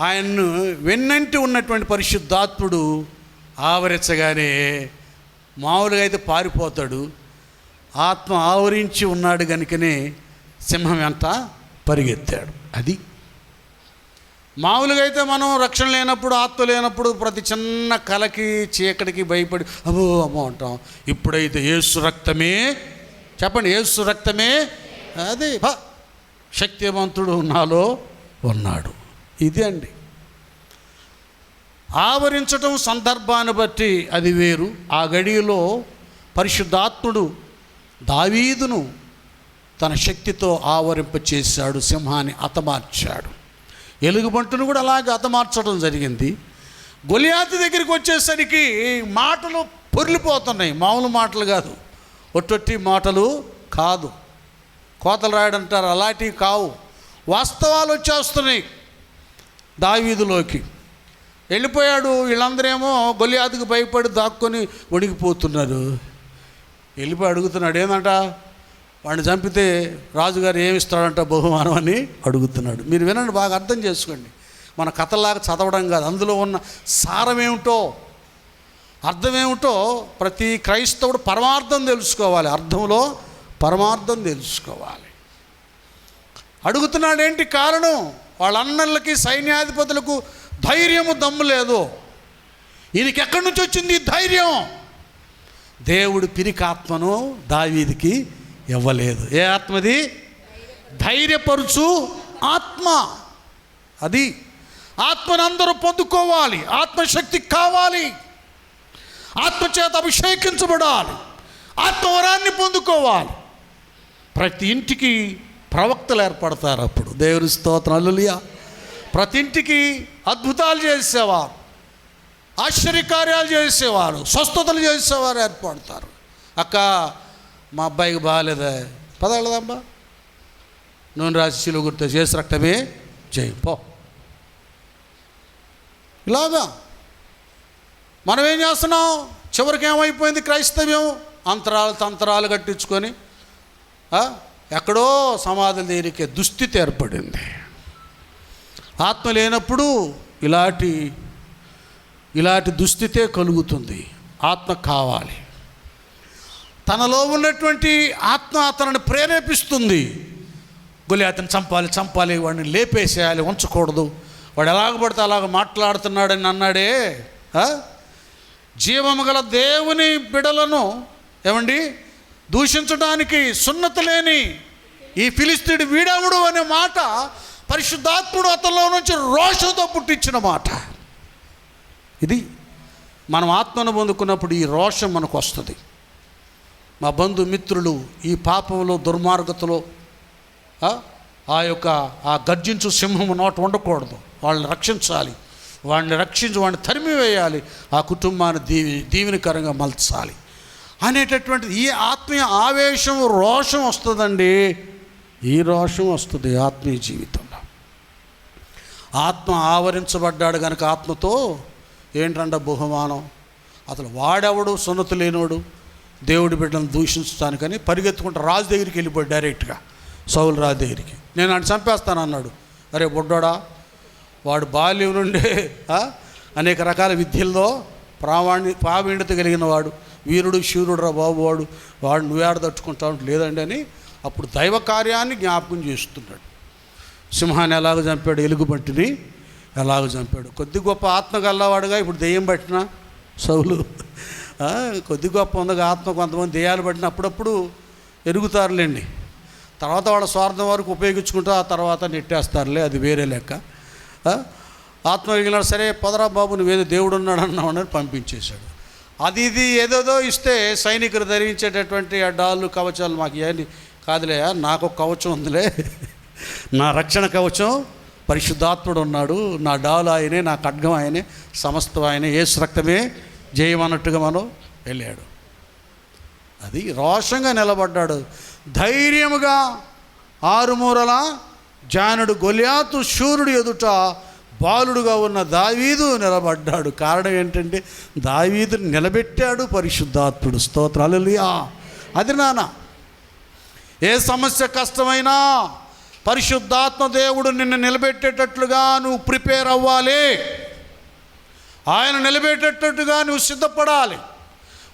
ఆయన్ను వెన్నంటి ఉన్నటువంటి పరిశుద్ధాత్ముడు ఆవరించగానే మామూలుగా అయితే పారిపోతాడు. ఆత్మ ఆవరించి ఉన్నాడు కనుకనే సింహం వెంట పరిగెత్తాడు. అది మామూలుగా అయితే మనం రక్షణ లేనప్పుడు, ఆత్మ లేనప్పుడు ప్రతి చిన్న కలకి, చీకటికి భయపడి అమ్మో అంటాం. ఇప్పుడైతే యేసు రక్తమే, చెప్పండి, యేసు రక్తమే, అది శక్తివంతుడు నాలో ఉన్నాడు. ఇది అండి. ఆవరించటం సందర్భాన్ని బట్టి అది వేరు. ఆ గడియలో పరిశుద్ధాత్ముడు దావీదును తన శక్తితో ఆవరింపచేశాడు, సింహాన్ని హతమార్చాడు. ఎలుగుబంటును కూడా అలాగే హతమార్చడం జరిగింది. గొలియాతు దగ్గరికి వచ్చేసరికి మాటలు పొర్లిపోతున్నాయి. మామూలు మాటలు కాదు, ఒట్టొట్టి మాటలు కాదు, కోతలు రాయడంటారు, అలాంటివి కావు. వాస్తవాలు వచ్చేస్తున్నాయి దావీదులోకి. వెళ్ళిపోయాడు. వీళ్ళందరేమో గొలియాతుకు భయపడి దాక్కొని వణికిపోతున్నారు. వెళ్ళిపోయి అడుగుతున్నాడు, ఏందంట వాడిని చంపితే రాజుగారు ఏమిస్తాడంట బహుమానం అని అడుగుతున్నాడు. మీరు వినండి, బాగా అర్థం చేసుకోండి. మన కథలాగా చదవడం కాదు, అందులో ఉన్న సారమేమిటో అర్థమేమిటో ప్రతి క్రైస్తవుడు పరమార్థం తెలుసుకోవాలి. అర్థంలో పరమార్థం తెలుసుకోవాలి. అడుగుతున్నాడు, ఏంటి కారణం? వాళ్ళ అన్నలకి సైన్యాధిపతులకు ధైర్యము దమ్ము లేదు. ఈయనకి ఎక్కడి నుంచి వచ్చింది ఈ ధైర్యం? దేవుడు పిరికాత్మను దావీదికి ఇవ్వలేదు. ఏ ఆత్మది? ధైర్యపరుచు ఆత్మ. అది ఆత్మను అందరూ పొందుకోవాలి. ఆత్మశక్తి కావాలి. ఆత్మచేత అభిషేకించబడాలి. ఆత్మవరాన్ని పొందుకోవాలి. ప్రతి ఇంటికి ప్రవక్తలు ఏర్పడతారు. అప్పుడు దేవుని స్తోత్రం, హల్లెలూయా. ప్రతి ఇంటికి అద్భుతాలు చేసేవారు, ఆశ్చర్యకార్యాలు చేసేవారు, స్వస్థతలు చేసేవారు ఏర్పడతారు. అక్క మా అబ్బాయికి బాగాలేదా, పదగలదమ్మా, నూనె రాసి శిలువ గుర్తు చేసి రక్తమే చేయి పో. ఇలాగా మనం ఏం చేస్తున్నాం? చివరికి ఏమైపోయింది క్రైస్తవ్యం? అంతరాలు తంత్రాలు కట్టించుకొని ఎక్కడో సమాధుల దగ్గరికి దుస్థితి ఏర్పడింది. ఆత్మ లేనప్పుడు ఇలాంటి దుస్థితే కలుగుతుంది. ఆత్మ కావాలి. తనలో ఉన్నటువంటి ఆత్మ అతనిని ప్రేరేపిస్తుంది. గొలియాతుని చంపాలి, వాడిని లేపేసేయాలి, ఉంచకూడదు, వాడు ఎలాగ పడితే అలాగ మాట్లాడుతున్నాడని అన్నాడే. జీవము గల దేవుని బిడలను ఏమండి దూషించడానికి సున్నత లేని ఈ ఫిలిస్తీయుడు వీడవుడు అనే మాట పరిశుద్ధాత్ముడు అతనిలో నుంచి రోషంతో పుట్టించిన మాట. ఇది మనం ఆత్మను పొందుకున్నప్పుడు ఈ రోషం మనకు వస్తుంది. మా బంధుమిత్రులు ఈ పాపంలో దుర్మార్గతలో ఆ గర్జించు సింహము నోట ఉండకూడదు. వాళ్ళని రక్షించాలి, వాడిని తరిమివేయాలి, ఆ కుటుంబాన్ని దీవెనకరంగా మలచాలి అనేటటువంటిది ఈ ఆత్మీయ ఆవేశం, రోషం వస్తుందండి. ఈ రోషం వస్తుంది ఆత్మీయ జీవితంలో. ఆత్మ ఆవరించబడ్డాడు కనుక ఆత్మతో ఏంటంట బహుమానం. అసలు వాడెవడు సున్నతి లేనివాడు దేవుడి బిడ్డలను దూషించడానికని పరిగెత్తుకుంటూ రాజు దగ్గరికి వెళ్ళిపోయాడు. డైరెక్ట్గా సౌలు రాజు దగ్గరికి, నేను ఆయన చంపేస్తాను అన్నాడు. అరే బొడ్డోడా, వాడు బాల్యం నుండే అనేక రకాల విద్యల్లో ప్రావీణ్యత కలిగిన వాడు, వీరుడు శూరుడు రా బాబు, వాడు నువ్వేడ తట్టుకుంటావు లేదండి అని అప్పుడు దైవ కార్యాన్ని జ్ఞాపకం చేస్తున్నాడు. సింహాన్ని ఎలాగ చంపాడు, ఎలుగుబంటిని ఎలాగ చంపాడు. కొద్ది గొప్ప ఆత్మ గల్లవాడుగా ఇప్పుడు దెయ్యం పట్టిన సౌలు, కొద్ది గొప్ప ఉందిగా ఆత్మ. కొంతమంది దెయ్యాలు పట్టిన అప్పుడప్పుడు ఎరుగుతారులేండి, తర్వాత వాళ్ళ స్వార్థం వరకు ఉపయోగించుకుంటూ ఆ తర్వాత నెట్టేస్తారులే, అది వేరే లెక్క. ఆత్మ ఎరిగినాడు, సరే పదరా బాబు నువ్వేదో దేవుడు ఉన్నాడు అన్నామని పంపించేశాడు. ఇది ఏదేదో ఇస్తే సైనికులు ధరించేటటువంటి ఆ డాళ్ళు కవచాలు మాకు ఏమి కాదులే, నాకు ఒక కవచం ఉందిలే, నా రక్షణ కవచం పరిశుద్ధాత్ముడు ఉన్నాడు, నా డాలు ఆయనే, నా ఖడ్గం ఆయనే, సమస్తం ఆయనే, యేసు రక్తమే జయమన్నట్టుగా మనం వెళ్ళాడు. అది రోషంగా నిలబడ్డాడు, ధైర్యముగా. ఆరుమూరల జానుడు గొలియాతు శూరుడు ఎదుట బాలుడుగా ఉన్న దావీదు నిలబడ్డాడు. కారణం ఏంటంటే దావీదుని నిలబెట్టాడు పరిశుద్ధాత్ముడు. స్తోత్రం, హల్లెలూయా. అది నాన్న, ఏ సమస్య కష్టమైనా పరిశుద్ధాత్మ దేవుడు నిన్ను నిలబెట్టేటట్లుగా నువ్వు ప్రిపేర్ అవ్వాలి. ఆయన నిలబెట్టేటట్టుగా నువ్వు సిద్ధపడాలి.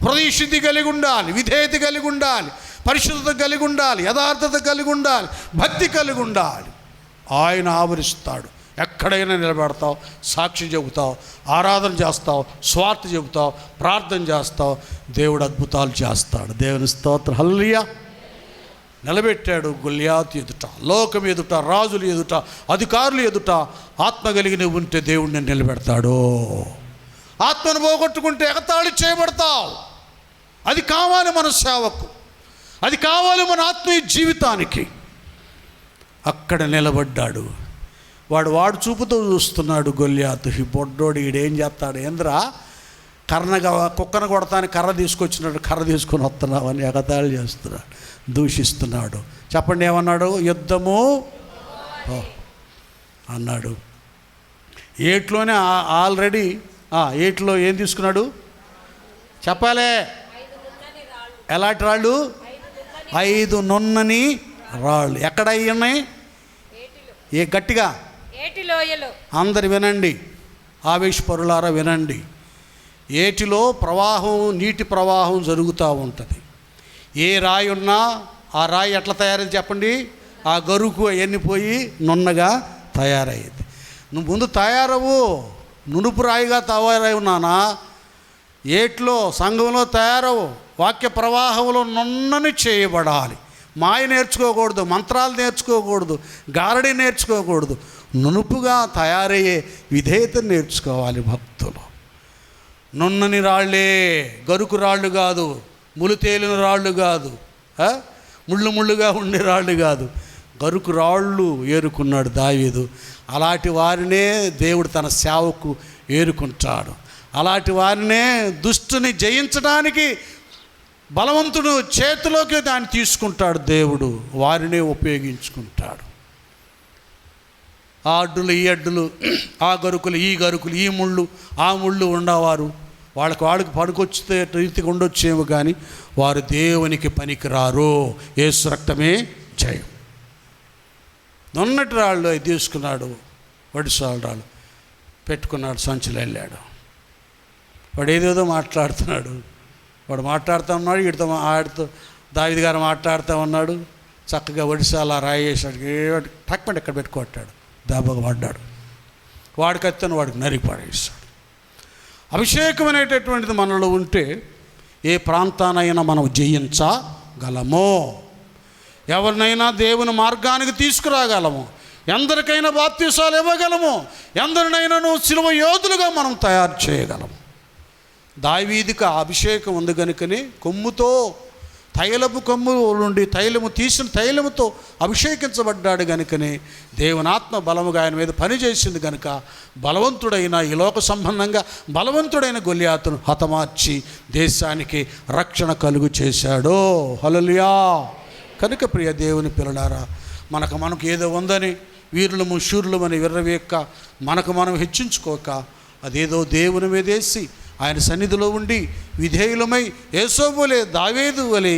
హృదయశుద్ధి కలిగి ఉండాలి, విధేయత కలిగి ఉండాలి, పరిశుద్ధత కలిగి ఉండాలి, యథార్థత కలిగి ఉండాలి, భక్తి కలిగి ఉండాలి. ఆయన ఆవరిస్తాడు. ఎక్కడైనా నిలబెడతావు, సాక్షి చెబుతావు, ఆరాధన చేస్తావు, స్వార్థ చెబుతావు, ప్రార్థన చేస్తావు, దేవుడు అద్భుతాలు చేస్తాడు. దేవుని స్తోత్రం, హల్లెలూయా. నిలబెట్టాడు గొలియాతు ఎదుట, లోకం ఎదుట, రాజులు ఎదుట, అధికారులు ఎదుట ఆత్మ కలిగి ఉంటే దేవుడిని నిలబెడతాడు. ఆత్మను పోగొట్టుకుంటే ఎగతాళి చేయబడతావు. అది కావాలి మన సేవకు, అది కావాలి మన ఆత్మీయ జీవితానికి. అక్కడ నిలబడ్డాడు. వాడు చూపుతో చూస్తున్నాడు గొల్యాతు. ఈ బొడ్డోడు ఈడేం చేస్తాడు, ఏంద్రా కుక్కను కొడతానికి కర్ర తీసుకొచ్చినాడు, కర్ర తీసుకొని వస్తున్నావు అని ఎగతాళి చేస్తున్నాడు, దూషిస్తున్నాడు. చెప్పండి ఏమన్నాడు? యుద్ధము అన్నాడు. ఏట్లోనే ఆల్రెడీ ఏట్లో ఏం తీసుకున్నాడు చెప్పాలే. ఎలాంటి రాళ్ళు? 5 నున్నని రాళ్ళు. ఎక్కడ అవి ఉన్నాయి? ఏ గట్టిగా అందరు వినండి, ఆవేశపరులారా వినండి. ఏటిలో ప్రవాహం, నీటి ప్రవాహం జరుగుతూ ఉంటుంది. ఏ రాయి ఉన్నా ఆ రాయి ఎట్లా తయారైంది చెప్పండి? ఆ గరుకు అవన్నీ పోయి నున్నగా తయారయ్యేది. నువ్వు ముందు తయారవు, నునుపు రాయిగా తయారై ఉన్నానా? ఏట్లో సంఘంలో తయారవు, వాక్య ప్రవాహంలో నున్నని చేయబడాలి. మాయ నేర్చుకోకూడదు, మంత్రాలు నేర్చుకోకూడదు, గారడి నేర్చుకోకూడదు. నునుపుగా తయారయ్యే విధేయత నేర్చుకోవాలి భక్తులు. నున్నని రాళ్ళే, గరుకు రాళ్ళు కాదు, ములు తేలిన రాళ్ళు కాదు, ముళ్ళుగా ఉండే రాళ్ళు కాదు, గరుకు రాళ్ళు ఏరుకున్నాడు దావీదు. అలాంటి వారినే దేవుడు తన సేవకు ఏరుకుంటాడు. అలాంటి వారినే దుష్టుని జయించడానికి బలవంతుడు చేతిలోకి దాన్ని తీసుకుంటాడు దేవుడు, వారినే ఉపయోగించుకుంటాడు. ఆ అడ్డులు ఈ అడ్డులు, ఆ గరుకులు ఈ గరుకులు, ఈ ముళ్ళు ఆ ముళ్ళు ఉన్నవారు వాళ్ళకి పనికొచ్చే రీతిగా ఉండొచ్చేమో కానీ వారు దేవునికి పనికిరారు. యేసు రక్తమే జయం. నున్నటి రాళ్ళు అవి తీసుకున్నాడు, వడిసాల రాళ్ళు పెట్టుకున్నాడు, సంచులు వెళ్ళాడు. వాడు ఏదేదో మాట్లాడుతున్నాడు. వాడు మాట్లాడుతూ ఉన్నాడు, ఆడితో దావీదు గారు మాట్లాడుతూ ఉన్నాడు. చక్కగా వడిసాల రాయేసాడు, టక్మంటే ఎక్కడ పెట్టుకొట్టాడు, దెబ్బగా పడ్డాడు. వాడికి అత్తను వాడికి నరికి పడేసాడు. అభిషేకం అనేటటువంటిది మనలో ఉంటే ఏ ప్రాంతానైనా మనం జయించగలము, ఎవరినైనా దేవుని మార్గానికి తీసుకురాగలము, ఎందరికైనా బాప్తీసాలు ఇవ్వగలము, ఎందరినైనా సిలువ యోధులుగా మనం తయారు చేయగలము. దావీదుకి ఆ అభిషేకం ఉంది కనుకనే కొమ్ముతో, తైలపు కొమ్ము నుండి తీసిన తైలముతో అభిషేకించబడ్డాడు కనుకనే దేవుని ఆత్మ బలముగా ఆయన మీద పనిచేసింది కనుక బలవంతుడైన, ఈ లోక సంబంధంగా బలవంతుడైన గొల్యాతును హతమార్చి దేశానికి రక్షణ కలుగు చేశాడు. హల్లెలూయా. కనుక ప్రియ దేవుని పిల్లలారా, మనకు ఏదో ఉందని వీరులము శూరులమని విర్రవేక్క మనకు మనం హెచ్చించుకోక అదేదో దేవుని మీదేసి ఆయన సన్నిధిలో ఉండి విధేయులమై యేసోబు వలె దావీదు వలె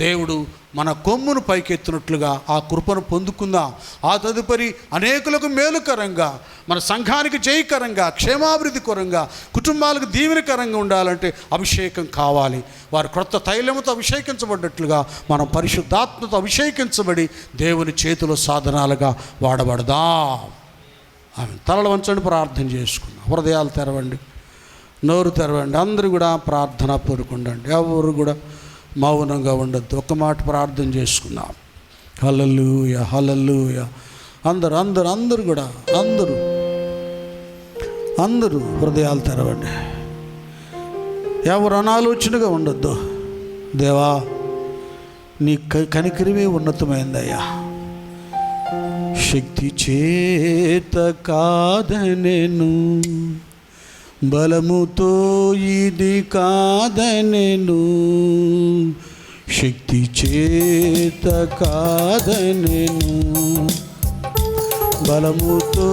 దేవుడు మన కొమ్మును పైకెత్తినట్లుగా ఆ కృపను పొందుకుందాం. ఆ తదుపరి అనేకులకు మేలుకరంగా, మన సంఘానికి జయకరంగా, క్షేమాభివృద్ధికరంగా, కుటుంబాలకు దీవెనకరంగా ఉండాలంటే అభిషేకం కావాలి. వారు క్రొత్త తైలముతో అభిషేకించబడ్డట్లుగా మనం పరిశుద్ధాత్మతో అభిషేకించబడి దేవుని చేతిలో సాధనాలుగా వాడబడదాం. ఆమె తలలు వంచండి, ప్రార్థన చేసుకుందాం. హృదయాలు తెరవండి, నోరు తెరవండి. అందరూ కూడా ప్రార్థన పూరుకుండండి. ఎవరు కూడా మౌనంగా ఉండద్దు. ఒక మాట ప్రార్థన చేసుకుందాం. హల్లెలూయా, హల్లెలూయా. అందరూ కూడా అందరూ హృదయాలు తెరవండి. ఎవరు అనాలోచనగా ఉండొద్దు. దేవా, నీ కనికరమే ఉన్నతమైందయ్యా. శక్తి చేత కాదనెను, బలముతో ఇది కాదనెను, శక్తి చేత కాదనెను, బలముతో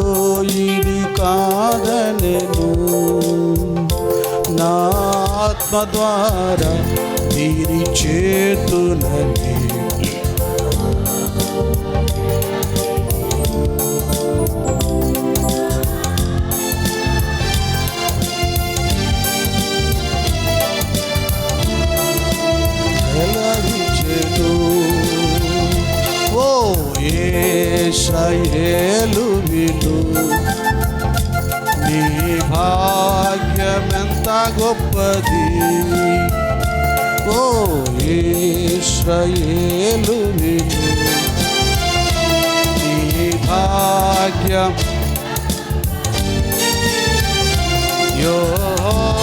ఇది కాదనెను, నా ఆత్మ ద్వారా దీని చేతునని ఇశ్రాయేలు విను, నీ భాగ్యమెంత గొప్పది. ఓ ఇశ్రాయేలు విను, నీ భాగ్యం యెహోవా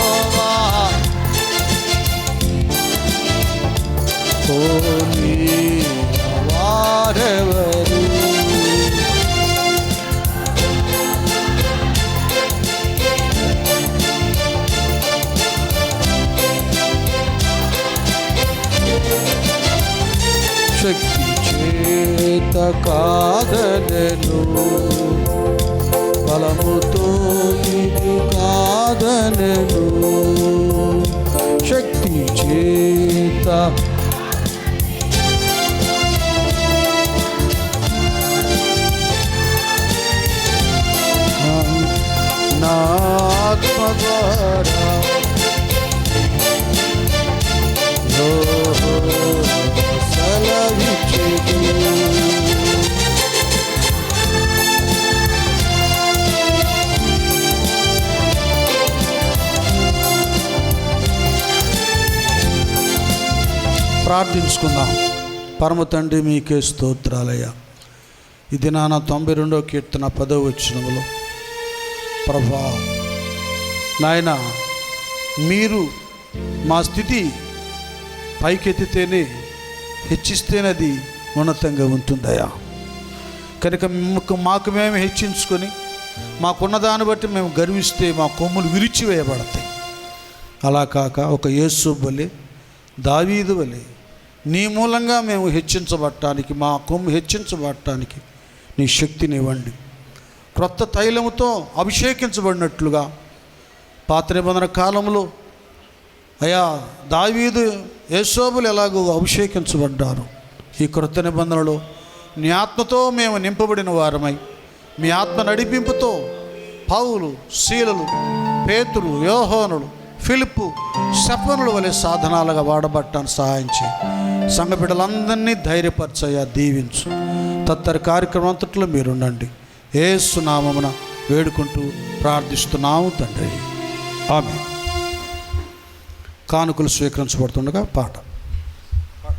కాదనెను, బలముతో ఇది కాదనెను, శక్తి చేత నా ఆత్మ ద్వారా సెలవిచ్చేది. ప్రార్థించుకుందాం. పరమ తండ్రి మీకే స్తోత్రాలయ్యా. ఇది నా 92వ కీర్తన 10వ వచనములో, ప్రభా నాయన, మీరు మా స్థితి పైకెత్తితేనే, హెచ్చిస్తేనే అది ఉన్నతంగా ఉంటుందయ్యా. కనుక మాకు మేము హెచ్చించుకొని మాకున్న దాన్ని బట్టి మేము గర్విస్తే మా కొమ్ములు విరిచివేయబడతాయి. అలా కాక ఒక యేసు వలె, దావీదు వలె నీ మూలంగా మేము హెచ్చించబడటానికి, మా కొమ్ము హెచ్చించబడటానికి నీ శక్తిని ఇవ్వండి. క్రొత్త తైలముతో అభిషేకించబడినట్లుగా పాత నిబంధన కాలంలో అయా దావీదు యేసోబులు ఎలాగో అభిషేకించబడ్డారు, ఈ క్రొత్త నిబంధనలో నీ ఆత్మతో మేము నింపబడిన వారమై, మీ ఆత్మ నడిపింపుతో పౌలు, శీలలు, పేతురు, యోహానులు, ఫిలిప్పు, స్టెఫనుల వలె సాధనాలుగా వాడబట్టాను సహాయం చేయి. సంఘ బిడ్డలందరినీ ధైర్యపరచయ్యా, దీవించు. తత్తరి కార్యక్రమం అంతట్లో మీరుండండి. యేసు నామమున వేడుకుంటూ ప్రార్థిస్తున్నాము తండ్రి, ఆమేన్. కానుకలు స్వీకరించబడుతుండగా పాట.